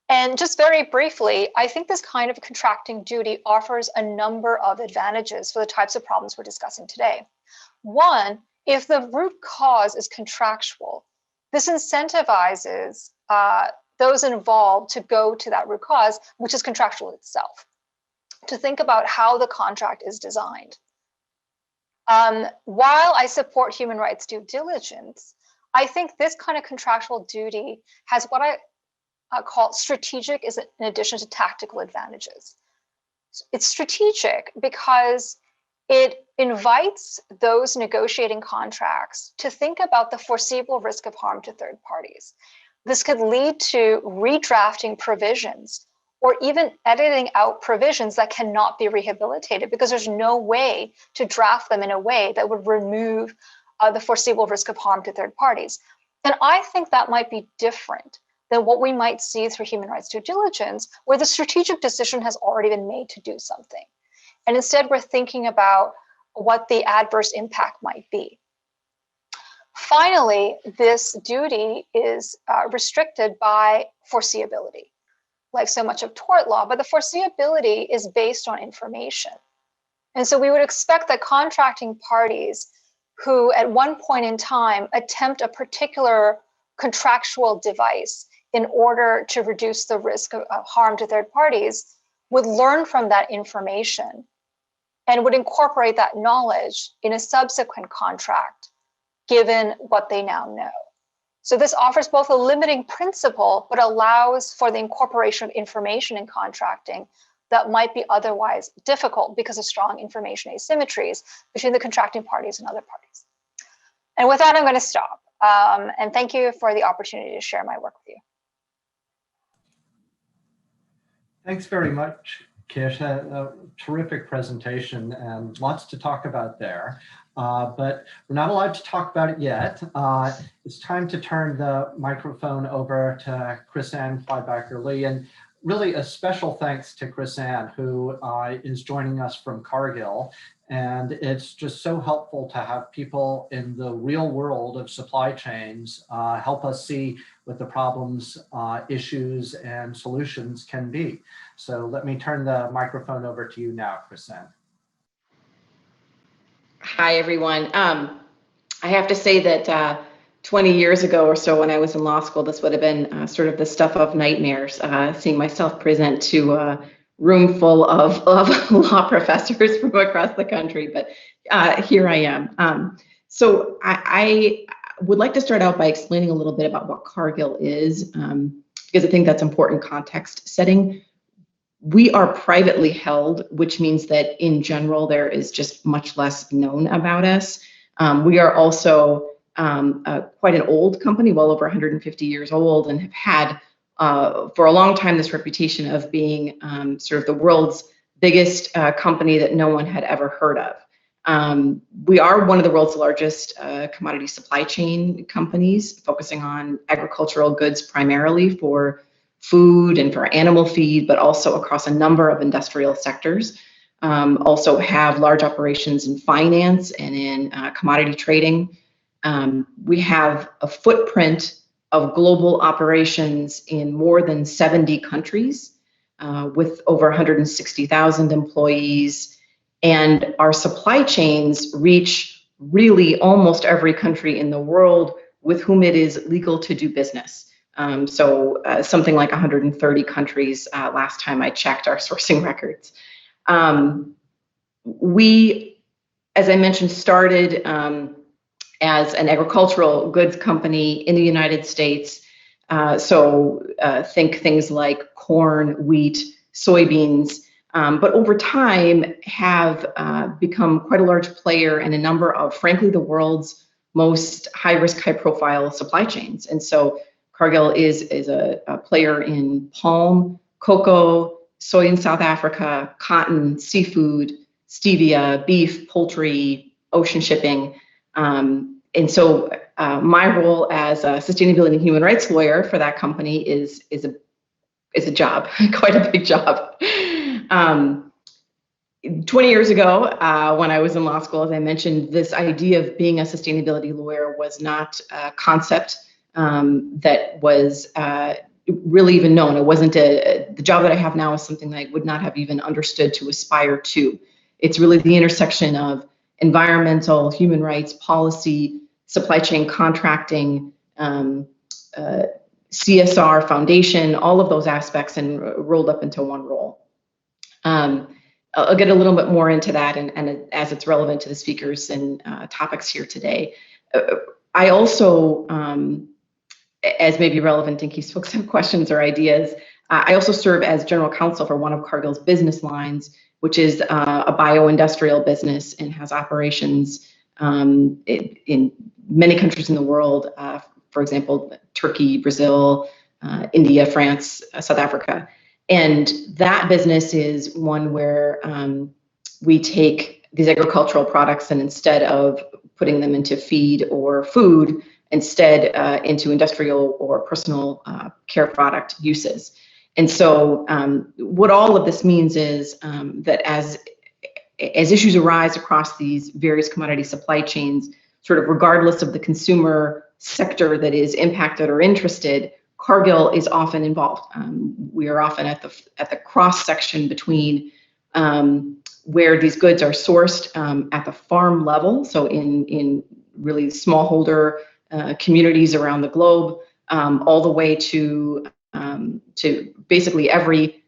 And just very briefly, I think this kind of contracting duty offers a number of advantages for the types of problems we're discussing today. One, if the root cause is contractual, this incentivizes those involved to go to that root cause, which is contractual itself. to think about how the contract is designed. While I support human rights due diligence, I think this kind of contractual duty has what I call strategic in addition to tactical advantages. It's strategic because it invites those negotiating contracts to think about the foreseeable risk of harm to third parties. This could lead to redrafting provisions or even editing out provisions that cannot be rehabilitated because there's no way to draft them in a way that would remove the foreseeable risk of harm to third parties. And I think that might be different than what we might see through human rights due diligence, where the strategic decision has already been made to do something. And instead, we're thinking about what the adverse impact might be. Finally, this duty is restricted by foreseeability, like so much of tort law, but the foreseeability is based on information. And so we would expect that contracting parties who at one point in time attempt a particular contractual device in order to reduce the risk of harm to third parties would learn from that information and would incorporate that knowledge in a subsequent contract, given what they now know. So this offers both a limiting principle, but allows for the incorporation of information in contracting that might be otherwise difficult because of strong information asymmetries between the contracting parties and other parties. And with that, I'm going to stop. And thank you for the opportunity to share my work with you. Thanks very much, Kish. A terrific presentation and lots to talk about there. But we're not allowed to talk about it yet. It's time to turn the microphone over to Chris-Anne Clybacker-Lee. And really a special thanks to Chris-Anne, who is joining us from Cargill. And it's just so helpful to have people in the real world of supply chains help us see what the problems, issues, and solutions can be. So let me turn the microphone over to you now, Chris-Anne. Hi, everyone. I have to say that 20 years ago or so, when I was in law school, this would have been sort of the stuff of nightmares, seeing myself present to a room full of law professors from across the country. But here I am. So I would like to start out by explaining a little bit about what Cargill is, because I think that's important context setting. We are privately held, which means that in general, there is just much less known about us. We are also quite an old company, well over 150 years old, and have had for a long time this reputation of being sort of the world's biggest company that no one had ever heard of. We are one of the world's largest commodity supply chain companies, focusing on agricultural goods primarily for food and for animal feed, but also across a number of industrial sectors. Also have large operations in finance and in commodity trading. We have a footprint of global operations in more than 70 countries with over 160,000 employees. And our supply chains reach really almost every country in the world with whom it is legal to do business. So something like 130 countries last time I checked our sourcing records. We, as I mentioned, started as an agricultural goods company in the United States. Think things like corn, wheat, soybeans, but over time have become quite a large player in a number of, frankly, the world's most high-risk, high-profile supply chains. And so Cargill is a player in palm, cocoa, soy in South Africa, cotton, seafood, stevia, beef, poultry, ocean shipping. And so my role as a sustainability and human rights lawyer for that company is a job, quite a big job. 20 years ago, when I was in law school, as I mentioned, this idea of being a sustainability lawyer was not a concept that was really even known. It wasn't the job that I have now is something that I would not have even understood to aspire to. It's really the intersection of environmental, human rights, policy, supply chain contracting, CSR, foundation, all of those aspects, and rolled up into one role. I'll get a little bit more into that and as it's relevant to the speakers and topics here today. I also, as may be relevant in case folks have questions or ideas, I also serve as general counsel for one of Cargill's business lines, which is a bio-industrial business and has operations in many countries in the world. For example, Turkey, Brazil, India, France, South Africa. And that business is one where we take these agricultural products and instead of putting them into feed or food, instead into industrial or personal care product uses. And so what all of this means is that as issues arise across these various commodity supply chains, sort of regardless of the consumer sector that is impacted or interested, Cargill is often involved. We are often at the cross section between where these goods are sourced at the farm level, so in really smallholder communities around the globe, all the way to basically every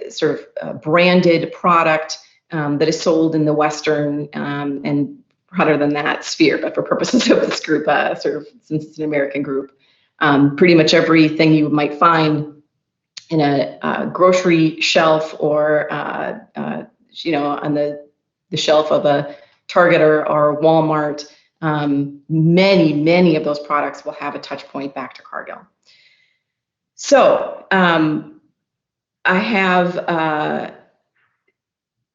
sort of branded product that is sold in the Western and broader than that sphere. But for purposes of this group, sort of since it's an American group, pretty much everything you might find in a grocery shelf or on the shelf of a Target or Walmart, many of those products will have a touch point back to Cargill. So I have a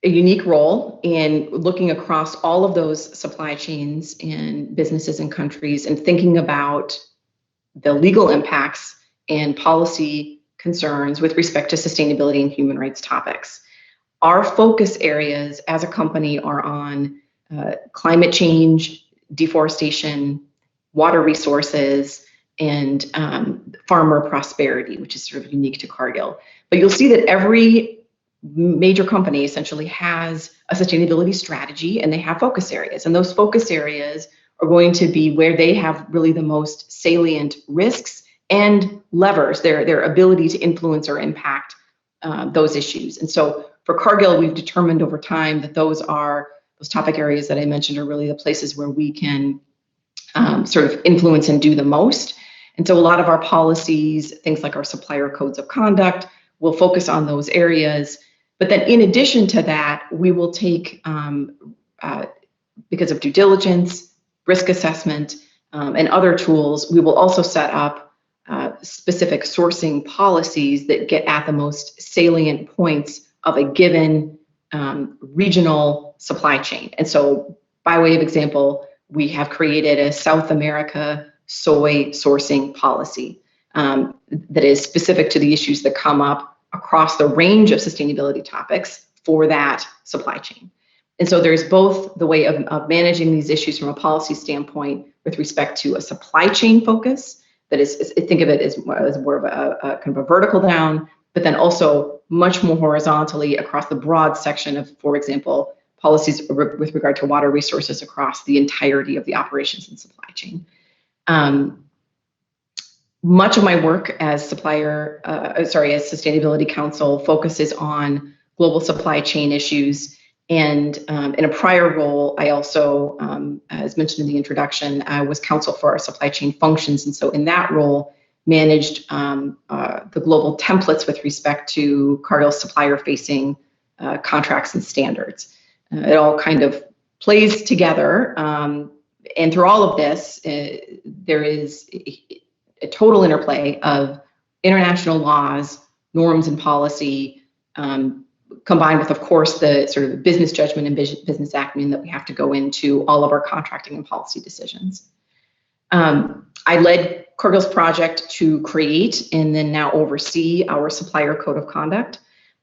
unique role in looking across all of those supply chains and businesses and countries and thinking about the legal impacts and policy concerns with respect to sustainability and human rights topics. Our focus areas as a company are on climate change, deforestation, water resources, and farmer prosperity, which is sort of unique to Cargill. But you'll see that every major company essentially has a sustainability strategy and they have focus areas. And those focus areas are going to be where they have really the most salient risks and levers, their ability to influence or impact those issues. And so for Cargill, we've determined over time that those topic areas that I mentioned are really the places where we can sort of influence and do the most. And so a lot of our policies, things like our supplier codes of conduct, will focus on those areas. But then in addition to that, we will take, because of due diligence, risk assessment, and other tools, we will also set up specific sourcing policies that get at the most salient points of a given regional supply chain. And so by way of example, we have created a South America soy sourcing policy that is specific to the issues that come up across the range of sustainability topics for that supply chain. And so there's both the way of managing these issues from a policy standpoint with respect to a supply chain focus, that is, think of it as more of a kind of a vertical down, but then also much more horizontally across the broad section of, for example, policies with regard to water resources across the entirety of the operations and supply chain. Much of my work as sustainability counsel focuses on global supply chain issues. And in a prior role, I also, as mentioned in the introduction, I was counsel for our supply chain functions. And so in that role, managed the global templates with respect to Cargill's supplier-facing contracts and standards. It all kind of plays together. And through all of this, there is a total interplay of international laws, norms, and policy, combined with, of course, the sort of business judgment and business acumen that we have to go into all of our contracting and policy decisions. I led Cargill's project to create and then now oversee our supplier code of conduct,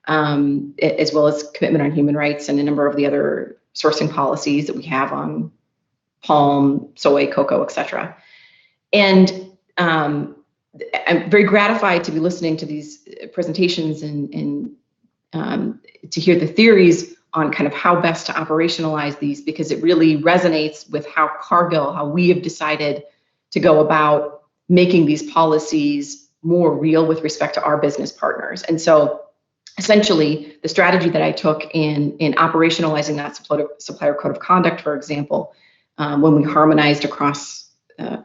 as well as commitment on human rights and a number of the other sourcing policies that we have on palm, soy, cocoa, et cetera. And I'm very gratified to be listening to these presentations and to hear the theories on kind of how best to operationalize these, because it really resonates with how we have decided to go about making these policies more real with respect to our business partners. And so essentially, the strategy that I took in operationalizing that supplier code of conduct, for example, when we harmonized across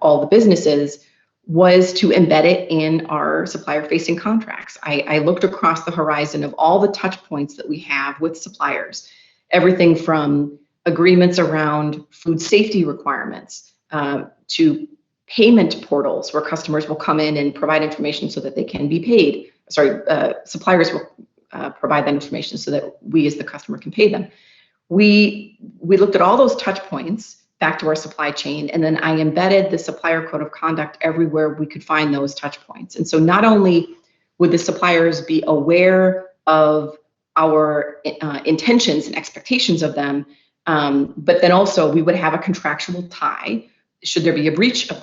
all the businesses, was to embed it in our supplier-facing contracts. I looked across the horizon of all the touch points that we have with suppliers, everything from agreements around food safety requirements to payment portals where customers will come in and provide information so that they can be paid. Suppliers will provide that information so that we as the customer can pay them. We looked at all those touch points back to our supply chain, and then I embedded the supplier code of conduct everywhere we could find those touch points. And so not only would the suppliers be aware of our intentions and expectations of them, but then also we would have a contractual tie should there be a breach of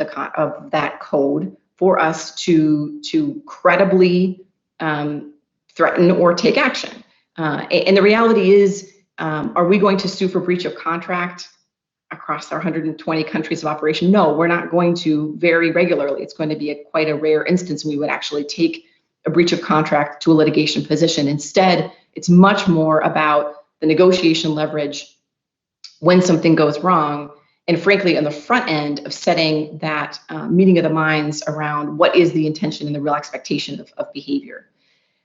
that code for us to credibly threaten or take action. And the reality is, are we going to sue for breach of contract across our 120 countries of operation? No, we're not going to very regularly. It's going to be quite a rare instance we would actually take a breach of contract to a litigation position. Instead, it's much more about the negotiation leverage when something goes wrong, and frankly, on the front end of setting that meeting of the minds around what is the intention and the real expectation of behavior.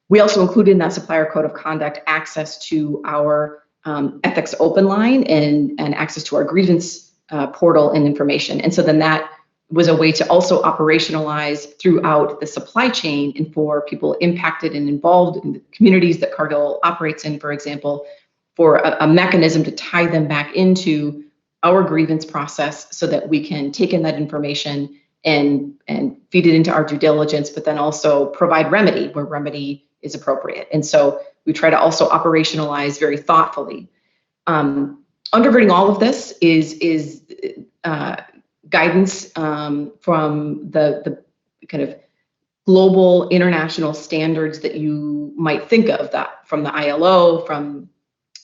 We also included in that supplier code of conduct access to our ethics open line and access to our grievance portal and information. And so then that was a way to also operationalize throughout the supply chain and for people impacted and involved in the communities that Cargill operates in, for example, for a mechanism to tie them back into our grievance process so that we can take in that information and feed it into our due diligence, but then also provide remedy where remedy is appropriate. And so we try to also operationalize very thoughtfully. Undergirding all of this is guidance from the kind of global international standards that you might think of, that from the ILO, from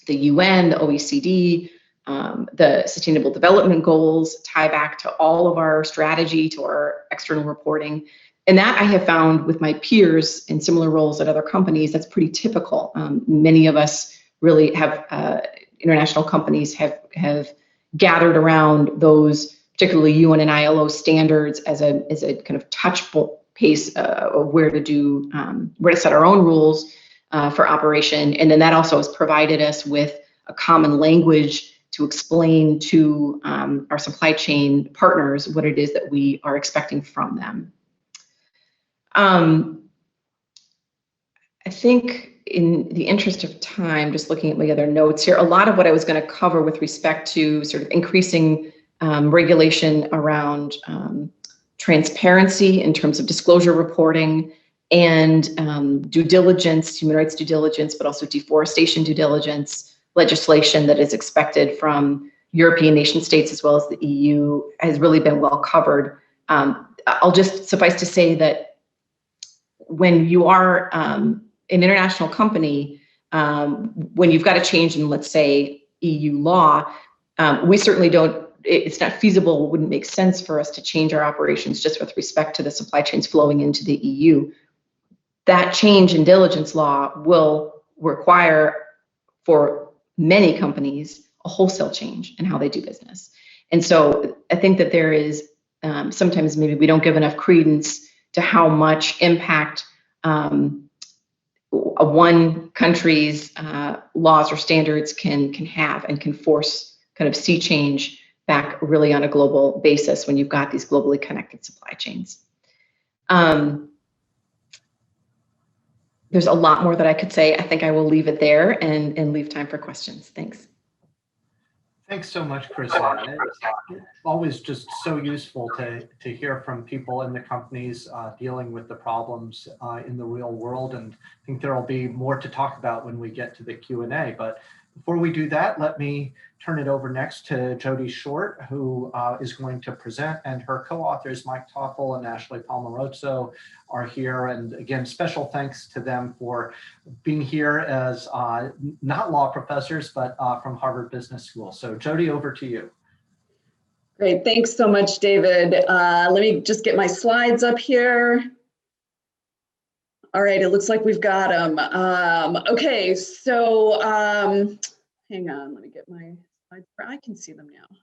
the UN, the OECD, the Sustainable Development Goals tie back to all of our strategy, to our external reporting. And that I have found with my peers in similar roles at other companies, that's pretty typical. Many of us really have, international companies have gathered around those, particularly UN and ILO standards as a kind of touch pace of where to set our own rules for operation. And then that also has provided us with a common language to explain to our supply chain partners what it is that we are expecting from them. I think in the interest of time, just looking at my other notes here, a lot of what I was going to cover with respect to sort of increasing regulation around transparency in terms of disclosure reporting and due diligence, human rights due diligence, but also deforestation due diligence legislation that is expected from European nation states as well as the EU has really been well covered. I'll just suffice to say that when you are an international company, when you've got a change in, let's say, EU law, we certainly don't, it's not feasible, wouldn't make sense for us to change our operations just with respect to the supply chains flowing into the EU. That change in diligence law will require, for many companies, a wholesale change in how they do business. And so I think that there is, sometimes maybe we don't give enough credence to how much impact one country's laws or standards can have and can force kind of sea change back really on a global basis when you've got these globally connected supply chains. There's a lot more that I could say. I think I will leave it there and leave time for questions. Thanks. Thanks so much, Chrisanne. It's always just so useful to hear from people in the companies dealing with the problems in the real world. And I think there will be more to talk about when we get to the Q&A. But before we do that, let me turn it over next to Jody Short, who is going to present, and her co-authors, Mike Toffel and Ashley Palmarozzo, are here. And again, special thanks to them for being here as not law professors, but from Harvard Business School. So Jody, over to you. Great, thanks so much, David. Let me just get my slides up here. All right, it looks like we've got them. Okay, so hang on, let me get my slides. I can see them now.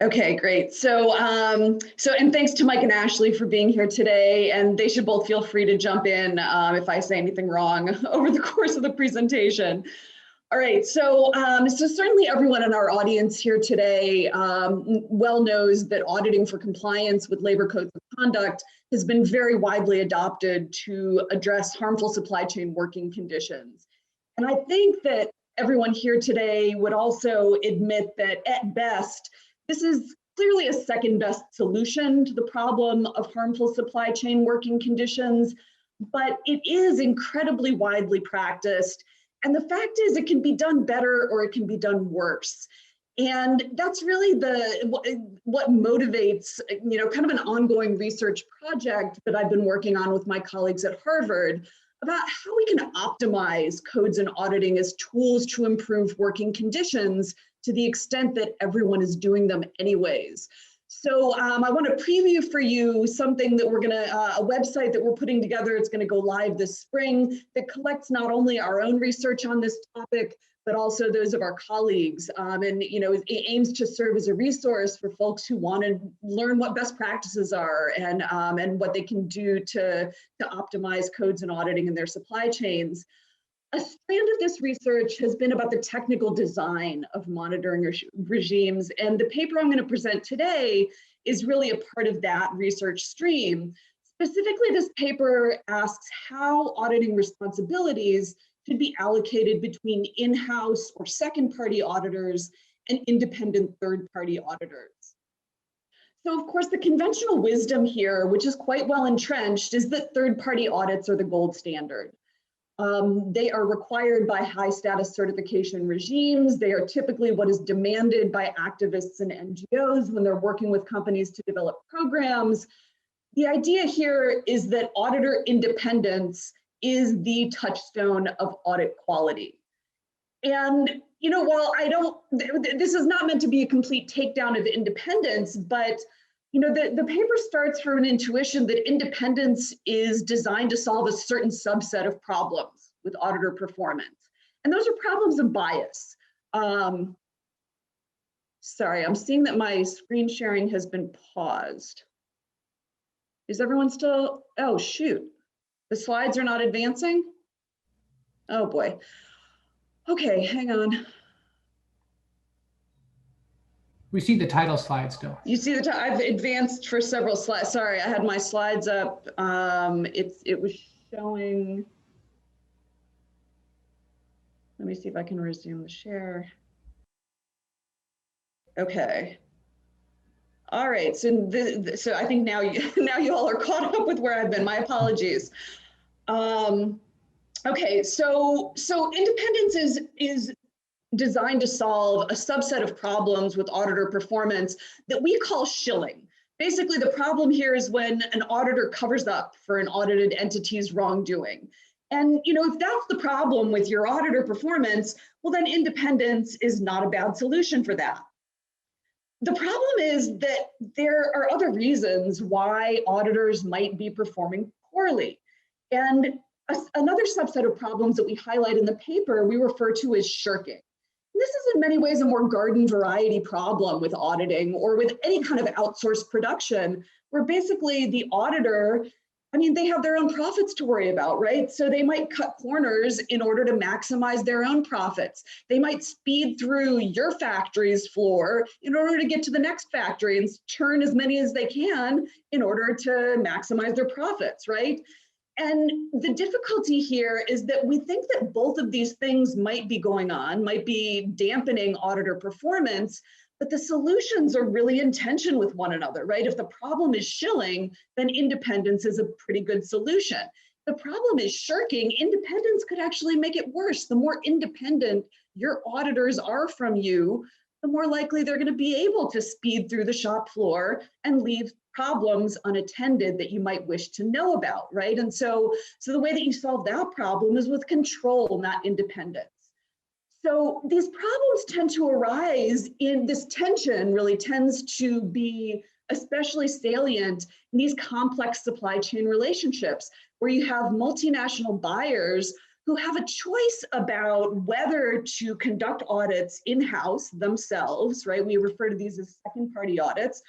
Okay, great. So, and thanks to Mike and Ashley for being here today, and they should both feel free to jump in if I say anything wrong over the course of the presentation. All right, so certainly everyone in our audience here today well knows that auditing for compliance with labor codes of conduct has been very widely adopted to address harmful supply chain working conditions. And I think that everyone here today would also admit that at best, this is clearly a second best solution to the problem of harmful supply chain working conditions, but it is incredibly widely practiced. And the fact is it can be done better or it can be done worse. And that's really what motivates, kind of an ongoing research project that I've been working on with my colleagues at Harvard about how we can optimize codes and auditing as tools to improve working conditions to the extent that everyone is doing them anyways. So I want to preview for you something that a website that we're putting together. It's going to go live this spring that collects not only our own research on this topic, but also those of our colleagues. It aims to serve as a resource for folks who want to learn what best practices are and what they can do to optimize codes and auditing in their supply chains. A strand of this research has been about the technical design of monitoring regimes, and the paper I'm going to present today is really a part of that research stream. Specifically, this paper asks how auditing responsibilities should be allocated between in-house or second-party auditors and independent third-party auditors. So, of course, the conventional wisdom here, which is quite well entrenched, is that third-party audits are the gold standard. They are required by high status certification regimes. They are typically what is demanded by activists and NGOs when they're working with companies to develop programs. The idea here is that auditor independence is the touchstone of audit quality. And, while this is not meant to be a complete takedown of independence, but the paper starts from an intuition that independence is designed to solve a certain subset of problems with auditor performance. And those are problems of bias. Sorry, I'm seeing that my screen sharing has been paused. Is everyone still, oh shoot, the slides are not advancing? Oh boy. Okay, hang on. We see the title slide still. You see I've advanced for several slides. Sorry, I had my slides up. It was showing. Let me see if I can resume the share. Okay. All right. So I think now you all are caught up with where I've been. My apologies. Okay. So independence is designed to solve a subset of problems with auditor performance that we call shilling. Basically, the problem here is when an auditor covers up for an audited entity's wrongdoing. And if that's the problem with your auditor performance, well, then independence is not a bad solution for that. The problem is that there are other reasons why auditors might be performing poorly. And another subset of problems that we highlight in the paper we refer to as shirking. This is in many ways a more garden variety problem with auditing or with any kind of outsourced production, where basically the auditor, they have their own profits to worry about, right? So they might cut corners in order to maximize their own profits. They might speed through your factory's floor in order to get to the next factory and churn as many as they can in order to maximize their profits, right? And the difficulty here is that we think that both of these things might be going on, might be dampening auditor performance, but the solutions are really in tension with one another, right? If the problem is shilling, then independence is a pretty good solution. The problem is shirking, independence could actually make it worse. The more independent your auditors are from you, the more likely they're going to be able to speed through the shop floor and leave problems unattended that you might wish to know about, right? And so the way that you solve that problem is with control, not independence. So these problems tend to arise in this tension really tends to be especially salient in these complex supply chain relationships where you have multinational buyers who have a choice about whether to conduct audits in-house themselves, right? We refer to these as second-party audits,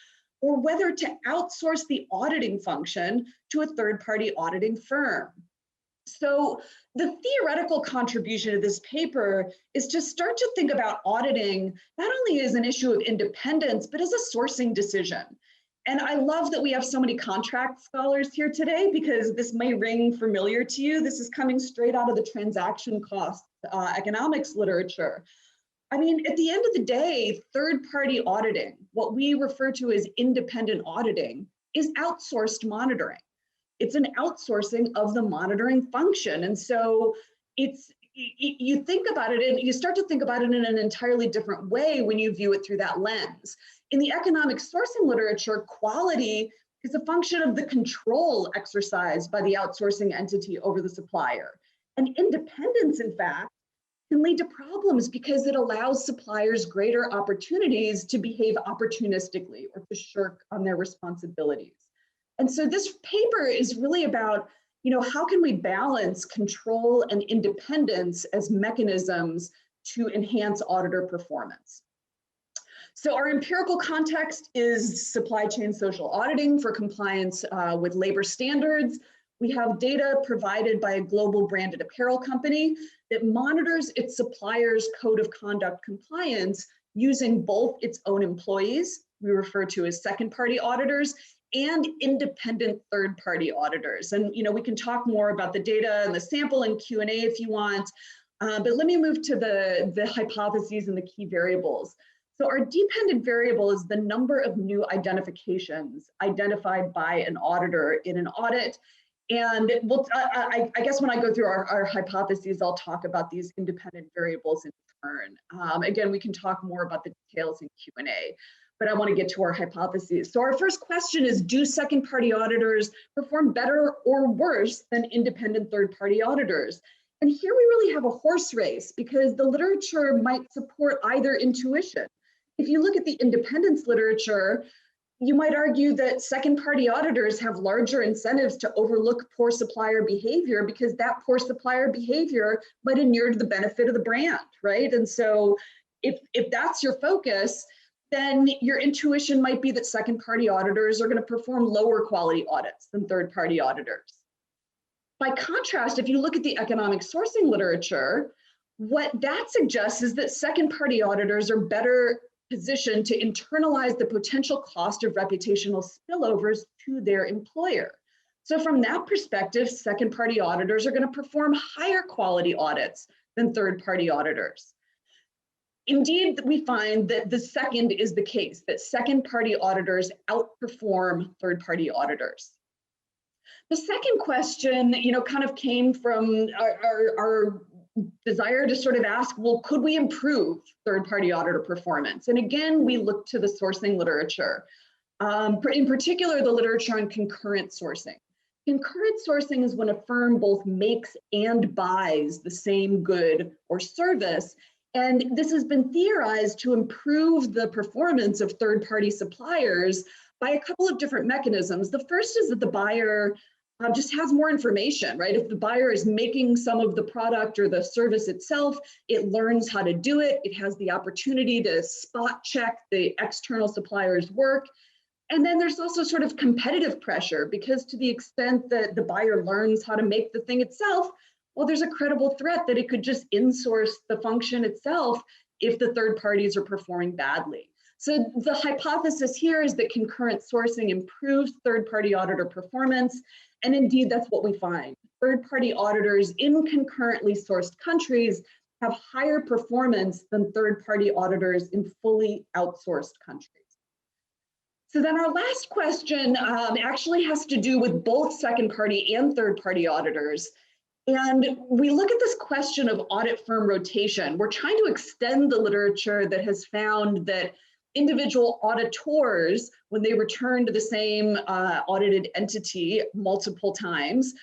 or whether to outsource the auditing function to a third-party auditing firm. So the theoretical contribution of this paper is to start to think about auditing not only as an issue of independence, but as a sourcing decision. And I love that we have so many contract scholars here today because this may ring familiar to you. This is coming straight out of the transaction cost economics literature. I mean, at the end of the day, third-party auditing, what we refer to as independent auditing, is outsourced monitoring. It's an outsourcing of the monitoring function. And so you think about it and you start to think about it in an entirely different way when you view it through that lens. In the economic sourcing literature, quality is a function of the control exercised by the outsourcing entity over the supplier. And independence, in fact, can lead to problems because it allows suppliers greater opportunities to behave opportunistically or to shirk on their responsibilities. And so this paper is really about, how can we balance control and independence as mechanisms to enhance auditor performance? So our empirical context is supply chain social auditing for compliance with labor standards. We have data provided by a global branded apparel company that monitors its suppliers' code of conduct compliance using both its own employees, we refer to as second-party auditors, and independent third-party auditors. And we can talk more about the data and the sample in Q&A if you want, but let me move to the hypotheses and the key variables. So our dependent variable is the number of new identifications identified by an auditor in an audit. And I guess when I go through our hypotheses, I'll talk about these independent variables in turn. Again, we can talk more about the details in Q&A, but I want to get to our hypotheses. So our first question is, do second-party auditors perform better or worse than independent third-party auditors? And here we really have a horse race because the literature might support either intuition. If you look at the independence literature, you might argue that second-party auditors have larger incentives to overlook poor supplier behavior because that poor supplier behavior might inure to the benefit of the brand, right? And so if that's your focus, then your intuition might be that second-party auditors are going to perform lower quality audits than third-party auditors. By contrast, if you look at the economic sourcing literature, what that suggests is that second-party auditors are better positioned to internalize the potential cost of reputational spillovers to their employer. So from that perspective, second-party auditors are going to perform higher quality audits than third-party auditors. Indeed, we find that the second is the case, that second-party auditors outperform third-party auditors. The second question, kind of came from our desire to sort of ask, well, could we improve third-party auditor performance? And again, we look to the sourcing literature, in particular, the literature on concurrent sourcing. Concurrent sourcing is when a firm both makes and buys the same good or service. And this has been theorized to improve the performance of third-party suppliers by a couple of different mechanisms. The first is that the buyer just has more information, right? If the buyer is making some of the product or the service itself, it learns how to do it. It has the opportunity to spot check the external supplier's work. And then there's also sort of competitive pressure because to the extent that the buyer learns how to make the thing itself, well, there's a credible threat that it could just insource the function itself if the third parties are performing badly. So the hypothesis here is that concurrent sourcing improves third-party auditor performance. And indeed, that's what we find. Third-party auditors in concurrently sourced countries have higher performance than third-party auditors in fully outsourced countries. So then our last question actually has to do with both second-party and third-party auditors. And we look at this question of audit firm rotation. We're trying to extend the literature that has found that individual auditors, when they return to the same audited entity multiple times,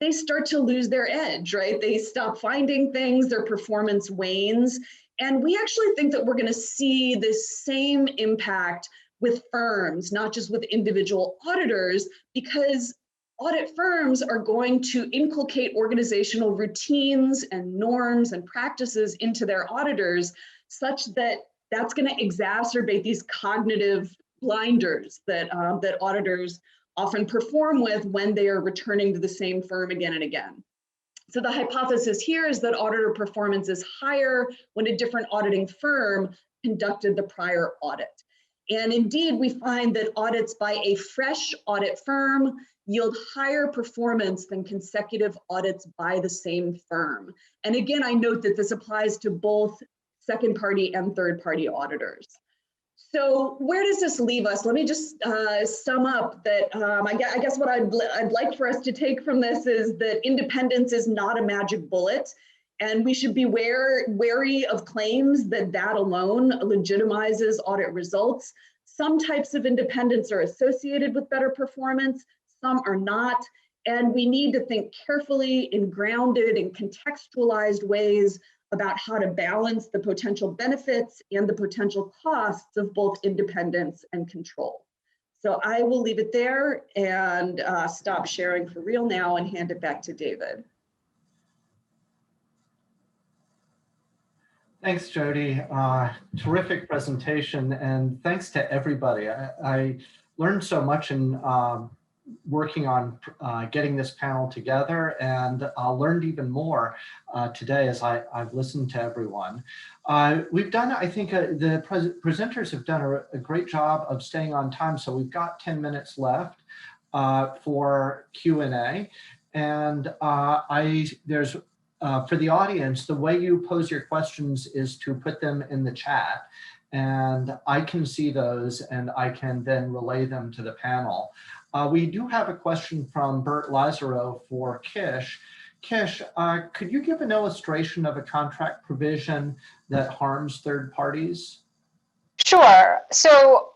they start to lose their edge, right? They stop finding things, their performance wanes. And we actually think that we're going to see this same impact with firms, not just with individual auditors, because audit firms are going to inculcate organizational routines and norms and practices into their auditors, such that that's going to exacerbate these cognitive blinders that, that auditors often perform with when they are returning to the same firm again and again. So the hypothesis here is that auditor performance is higher when a different auditing firm conducted the prior audit. And indeed, we find that audits by a fresh audit firm yield higher performance than consecutive audits by the same firm. And again, I note that this applies to both second party and third party auditors. So where does this leave us? Let me just sum up that I guess what I'd like for us to take from this is that independence is not a magic bullet, and we should be wary of claims that that alone legitimizes audit results. Some types of independence are associated with better performance, some are not, and we need to think carefully in grounded and contextualized ways about how to balance the potential benefits and the potential costs of both independence and control. So I will leave it there and stop sharing for real now and hand it back to David. Thanks, Jody. Terrific presentation, and thanks to everybody. I learned so much in working on getting this panel together, and learned even more today as I've listened to everyone. We've done, I think the presenters have done a great job of staying on time, so we've got 10 minutes left for Q&A. And for the audience, the way you pose your questions is to put them in the chat, and I can see those and I can then relay them to the panel. We do have a question from Bert Lazaro for Kish. Kish, could you give an illustration of a contract provision that harms third parties? Sure. So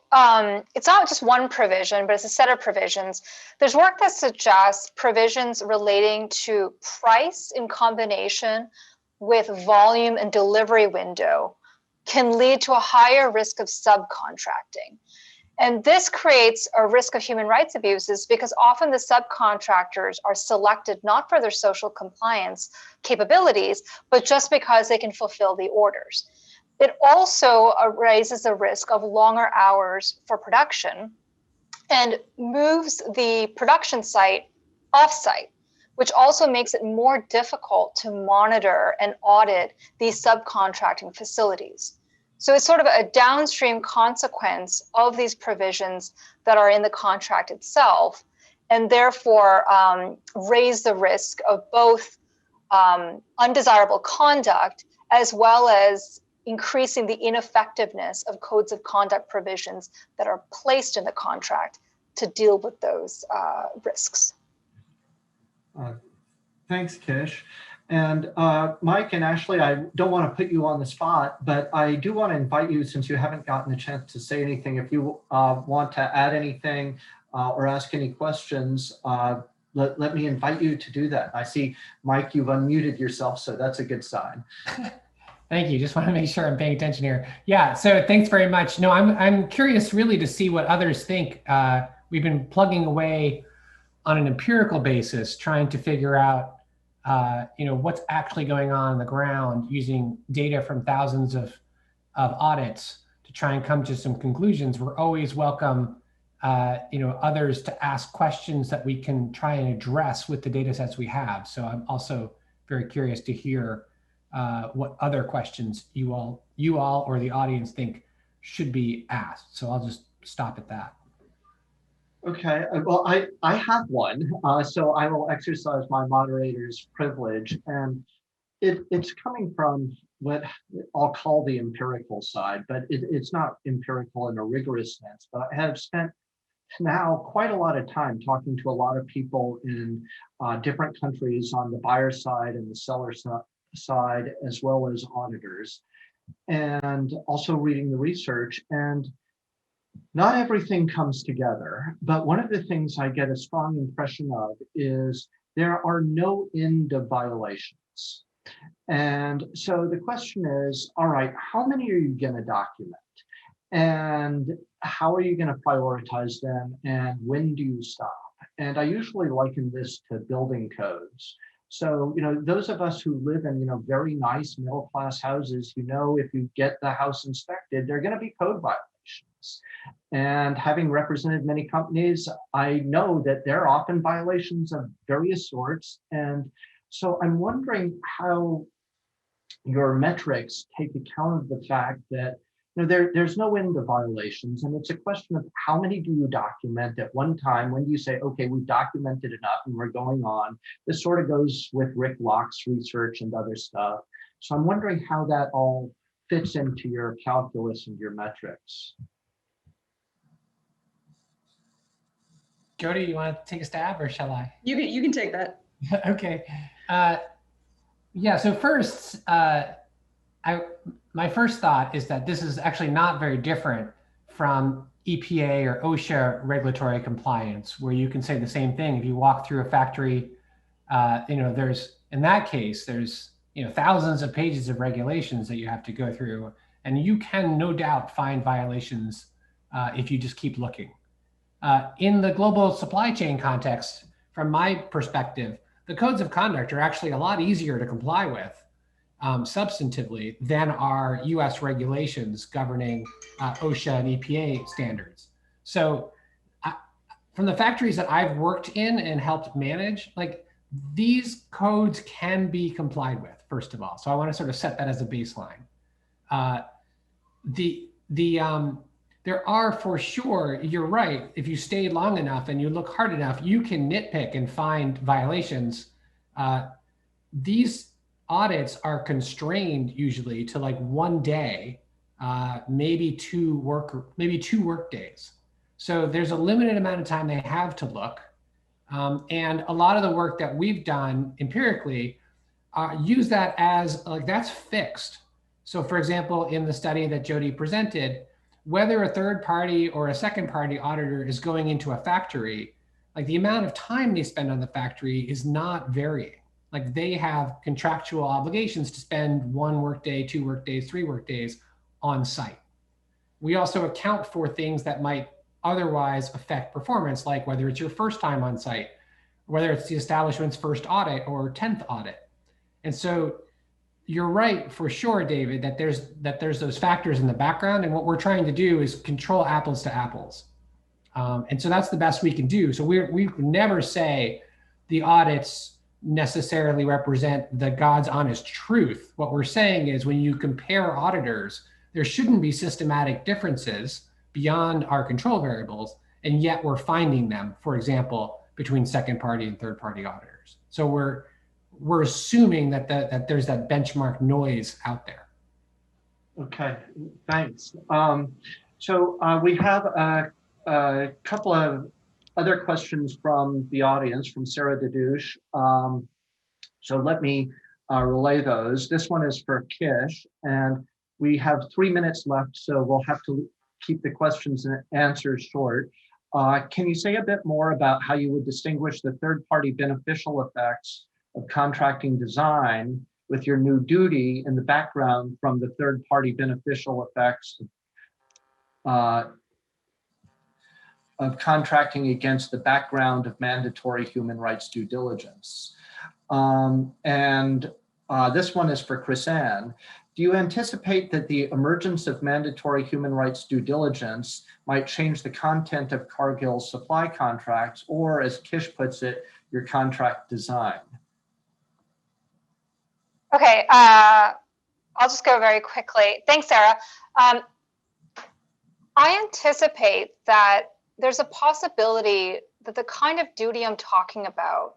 it's not just one provision, but it's a set of provisions. There's work that suggests provisions relating to price in combination with volume and delivery window can lead to a higher risk of subcontracting. And this creates a risk of human rights abuses because often the subcontractors are selected not for their social compliance capabilities, but just because they can fulfill the orders. It also raises the risk of longer hours for production and moves the production site off-site, which also makes it more difficult to monitor and audit these subcontracting facilities. So it's sort of a downstream consequence of these provisions that are in the contract itself, and therefore raise the risk of both undesirable conduct as well as increasing the ineffectiveness of codes of conduct provisions that are placed in the contract to deal with those risks. Thanks, Kish. And Mike and Ashley, I don't want to put you on the spot, but I do want to invite you, since you haven't gotten a chance to say anything, if you want to add anything or ask any questions, let me invite you to do that. I see, Mike, you've unmuted yourself, so that's a good sign. Thank you. Just want to make sure I'm paying attention here. Yeah, so thanks very much. No, I'm curious really to see what others think. We've been plugging away on an empirical basis, trying to figure out what's actually going on the ground using data from thousands of audits to try and come to some conclusions. We're always welcome, others to ask questions that we can try and address with the data sets we have. So I'm also very curious to hear what other questions you all or the audience think should be asked. So I'll just stop at that. Okay, well, I have one, so I will exercise my moderator's privilege, and it's coming from what I'll call the empirical side, but it's not empirical in a rigorous sense, but I have spent now quite a lot of time talking to a lot of people in different countries on the buyer side and the seller side, as well as auditors, and also reading the research. And not everything comes together, but one of the things I get a strong impression of is there are no end of violations. And so the question is, all right, how many are you going to document? And how are you going to prioritize them? And when do you stop? And I usually liken this to building codes. So, those of us who live in, very nice middle-class houses, if you get the house inspected, there are going to be code violations. And having represented many companies, I know that there are often violations of various sorts. And so I'm wondering how your metrics take account of the fact that there's no end to violations, and it's a question of how many do you document at one time. When do you say, okay, we've documented enough and we're going on? This sort of goes with Rick Locke's research and other stuff. So I'm wondering how that all fits into your calculus and your metrics. Jody, you want to take a stab, or shall I? You can take that. Okay. Yeah. So first, my first thought is that this is actually not very different from EPA or OSHA regulatory compliance, where you can say the same thing. If you walk through a factory, there's thousands of pages of regulations that you have to go through, and you can no doubt find violations if you just keep looking. In the global supply chain context, from my perspective, the codes of conduct are actually a lot easier to comply with substantively than our US regulations governing OSHA and EPA standards. So from the factories that I've worked in and helped manage, these codes can be complied with, first of all. So I want to sort of set that as a baseline. There are, for sure, you're right, if you stay long enough and you look hard enough, you can nitpick and find violations. These audits are constrained usually to one day, maybe two work days. So there's a limited amount of time they have to look. And a lot of the work that we've done empirically use that as that's fixed. So for example, in the study that Jody presented, whether a third party or a second party auditor is going into a factory, the amount of time they spend on the factory is not varying. They have contractual obligations to spend 1 workday, 2 workdays, 3 workdays on site. We also account for things that might otherwise affect performance, like whether it's your first time on site, whether it's the establishment's first audit or 10th audit. And so you're right, for sure, David, that there's those factors in the background, and what we're trying to do is control apples to apples. And so that's the best we can do. So we never say the audits necessarily represent the God's honest truth. What we're saying is when you compare auditors, there shouldn't be systematic differences beyond our control variables, and yet we're finding them, for example, between second party and third party auditors. So we're assuming that there's that benchmark noise out there. Okay, thanks. So we have a couple of other questions from the audience, from Sarah Dadouche. So let me relay those. This one is for Kish, and we have 3 minutes left, so we'll have to keep the questions and answers short. Can you say a bit more about how you would distinguish the third-party beneficial effects of contracting design with your new duty in the background from the third-party beneficial effects of contracting against the background of mandatory human rights due diligence? This one is for Chris Ann. Do you anticipate that the emergence of mandatory human rights due diligence might change the content of Cargill's supply contracts, or as Kish puts it, your contract design? Okay, I'll just go very quickly. Thanks, Sarah. I anticipate that there's a possibility that the kind of duty I'm talking about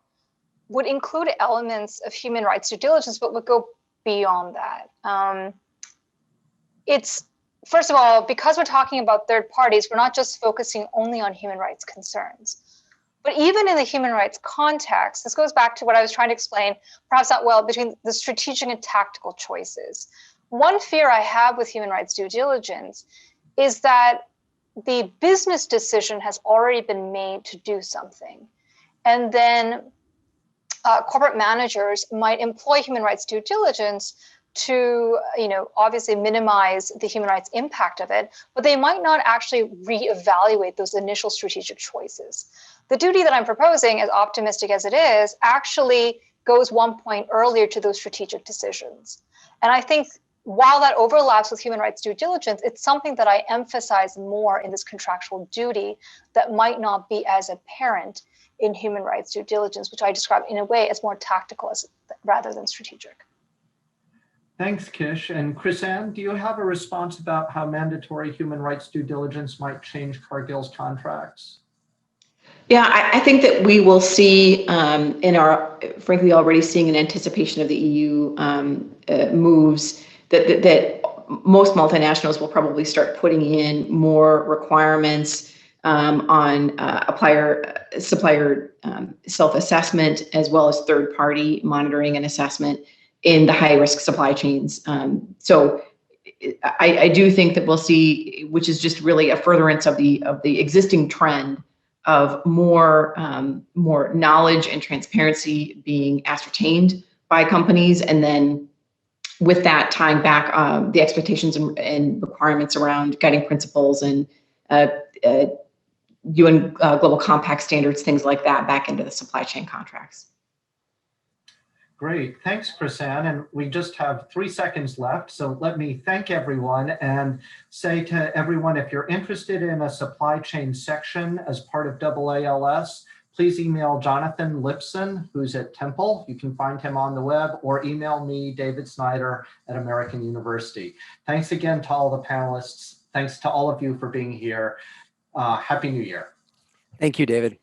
would include elements of human rights due diligence, but would go beyond that. It's, first of all, because we're talking about third parties, we're not just focusing only on human rights concerns. But even in the human rights context, this goes back to what I was trying to explain, perhaps not well, between the strategic and tactical choices. One fear I have with human rights due diligence is that the business decision has already been made to do something. And then corporate managers might employ human rights due diligence to, obviously minimize the human rights impact of it, but they might not actually reevaluate those initial strategic choices. The duty that I'm proposing, as optimistic as it is, actually goes one point earlier to those strategic decisions. And I think while that overlaps with human rights due diligence, it's something that I emphasize more in this contractual duty that might not be as apparent in human rights due diligence, which I describe in a way as more tactical rather than strategic. Thanks, Kish. And Chris-Anne, do you have a response about how mandatory human rights due diligence might change Cargill's contracts? Yeah, I think that we will see frankly, already seeing in anticipation of the EU moves that most multinationals will probably start putting in more requirements on supplier self-assessment, as well as third-party monitoring and assessment in the high-risk supply chains. So I do think that we'll see, which is just really a furtherance of the existing trend of more knowledge and transparency being ascertained by companies, and then with that tying back the expectations and requirements around guiding principles and UN Global Compact standards, things like that, back into the supply chain contracts. Great, thanks, Chris-Anne. And we just have 3 seconds left. So let me thank everyone and say to everyone, if you're interested in a supply chain section as part of AALS, please email Jonathan Lipson, who's at Temple. You can find him on the web, or email me, David Snyder at American University. Thanks again to all the panelists. Thanks to all of you for being here. Happy New Year. Thank you, David.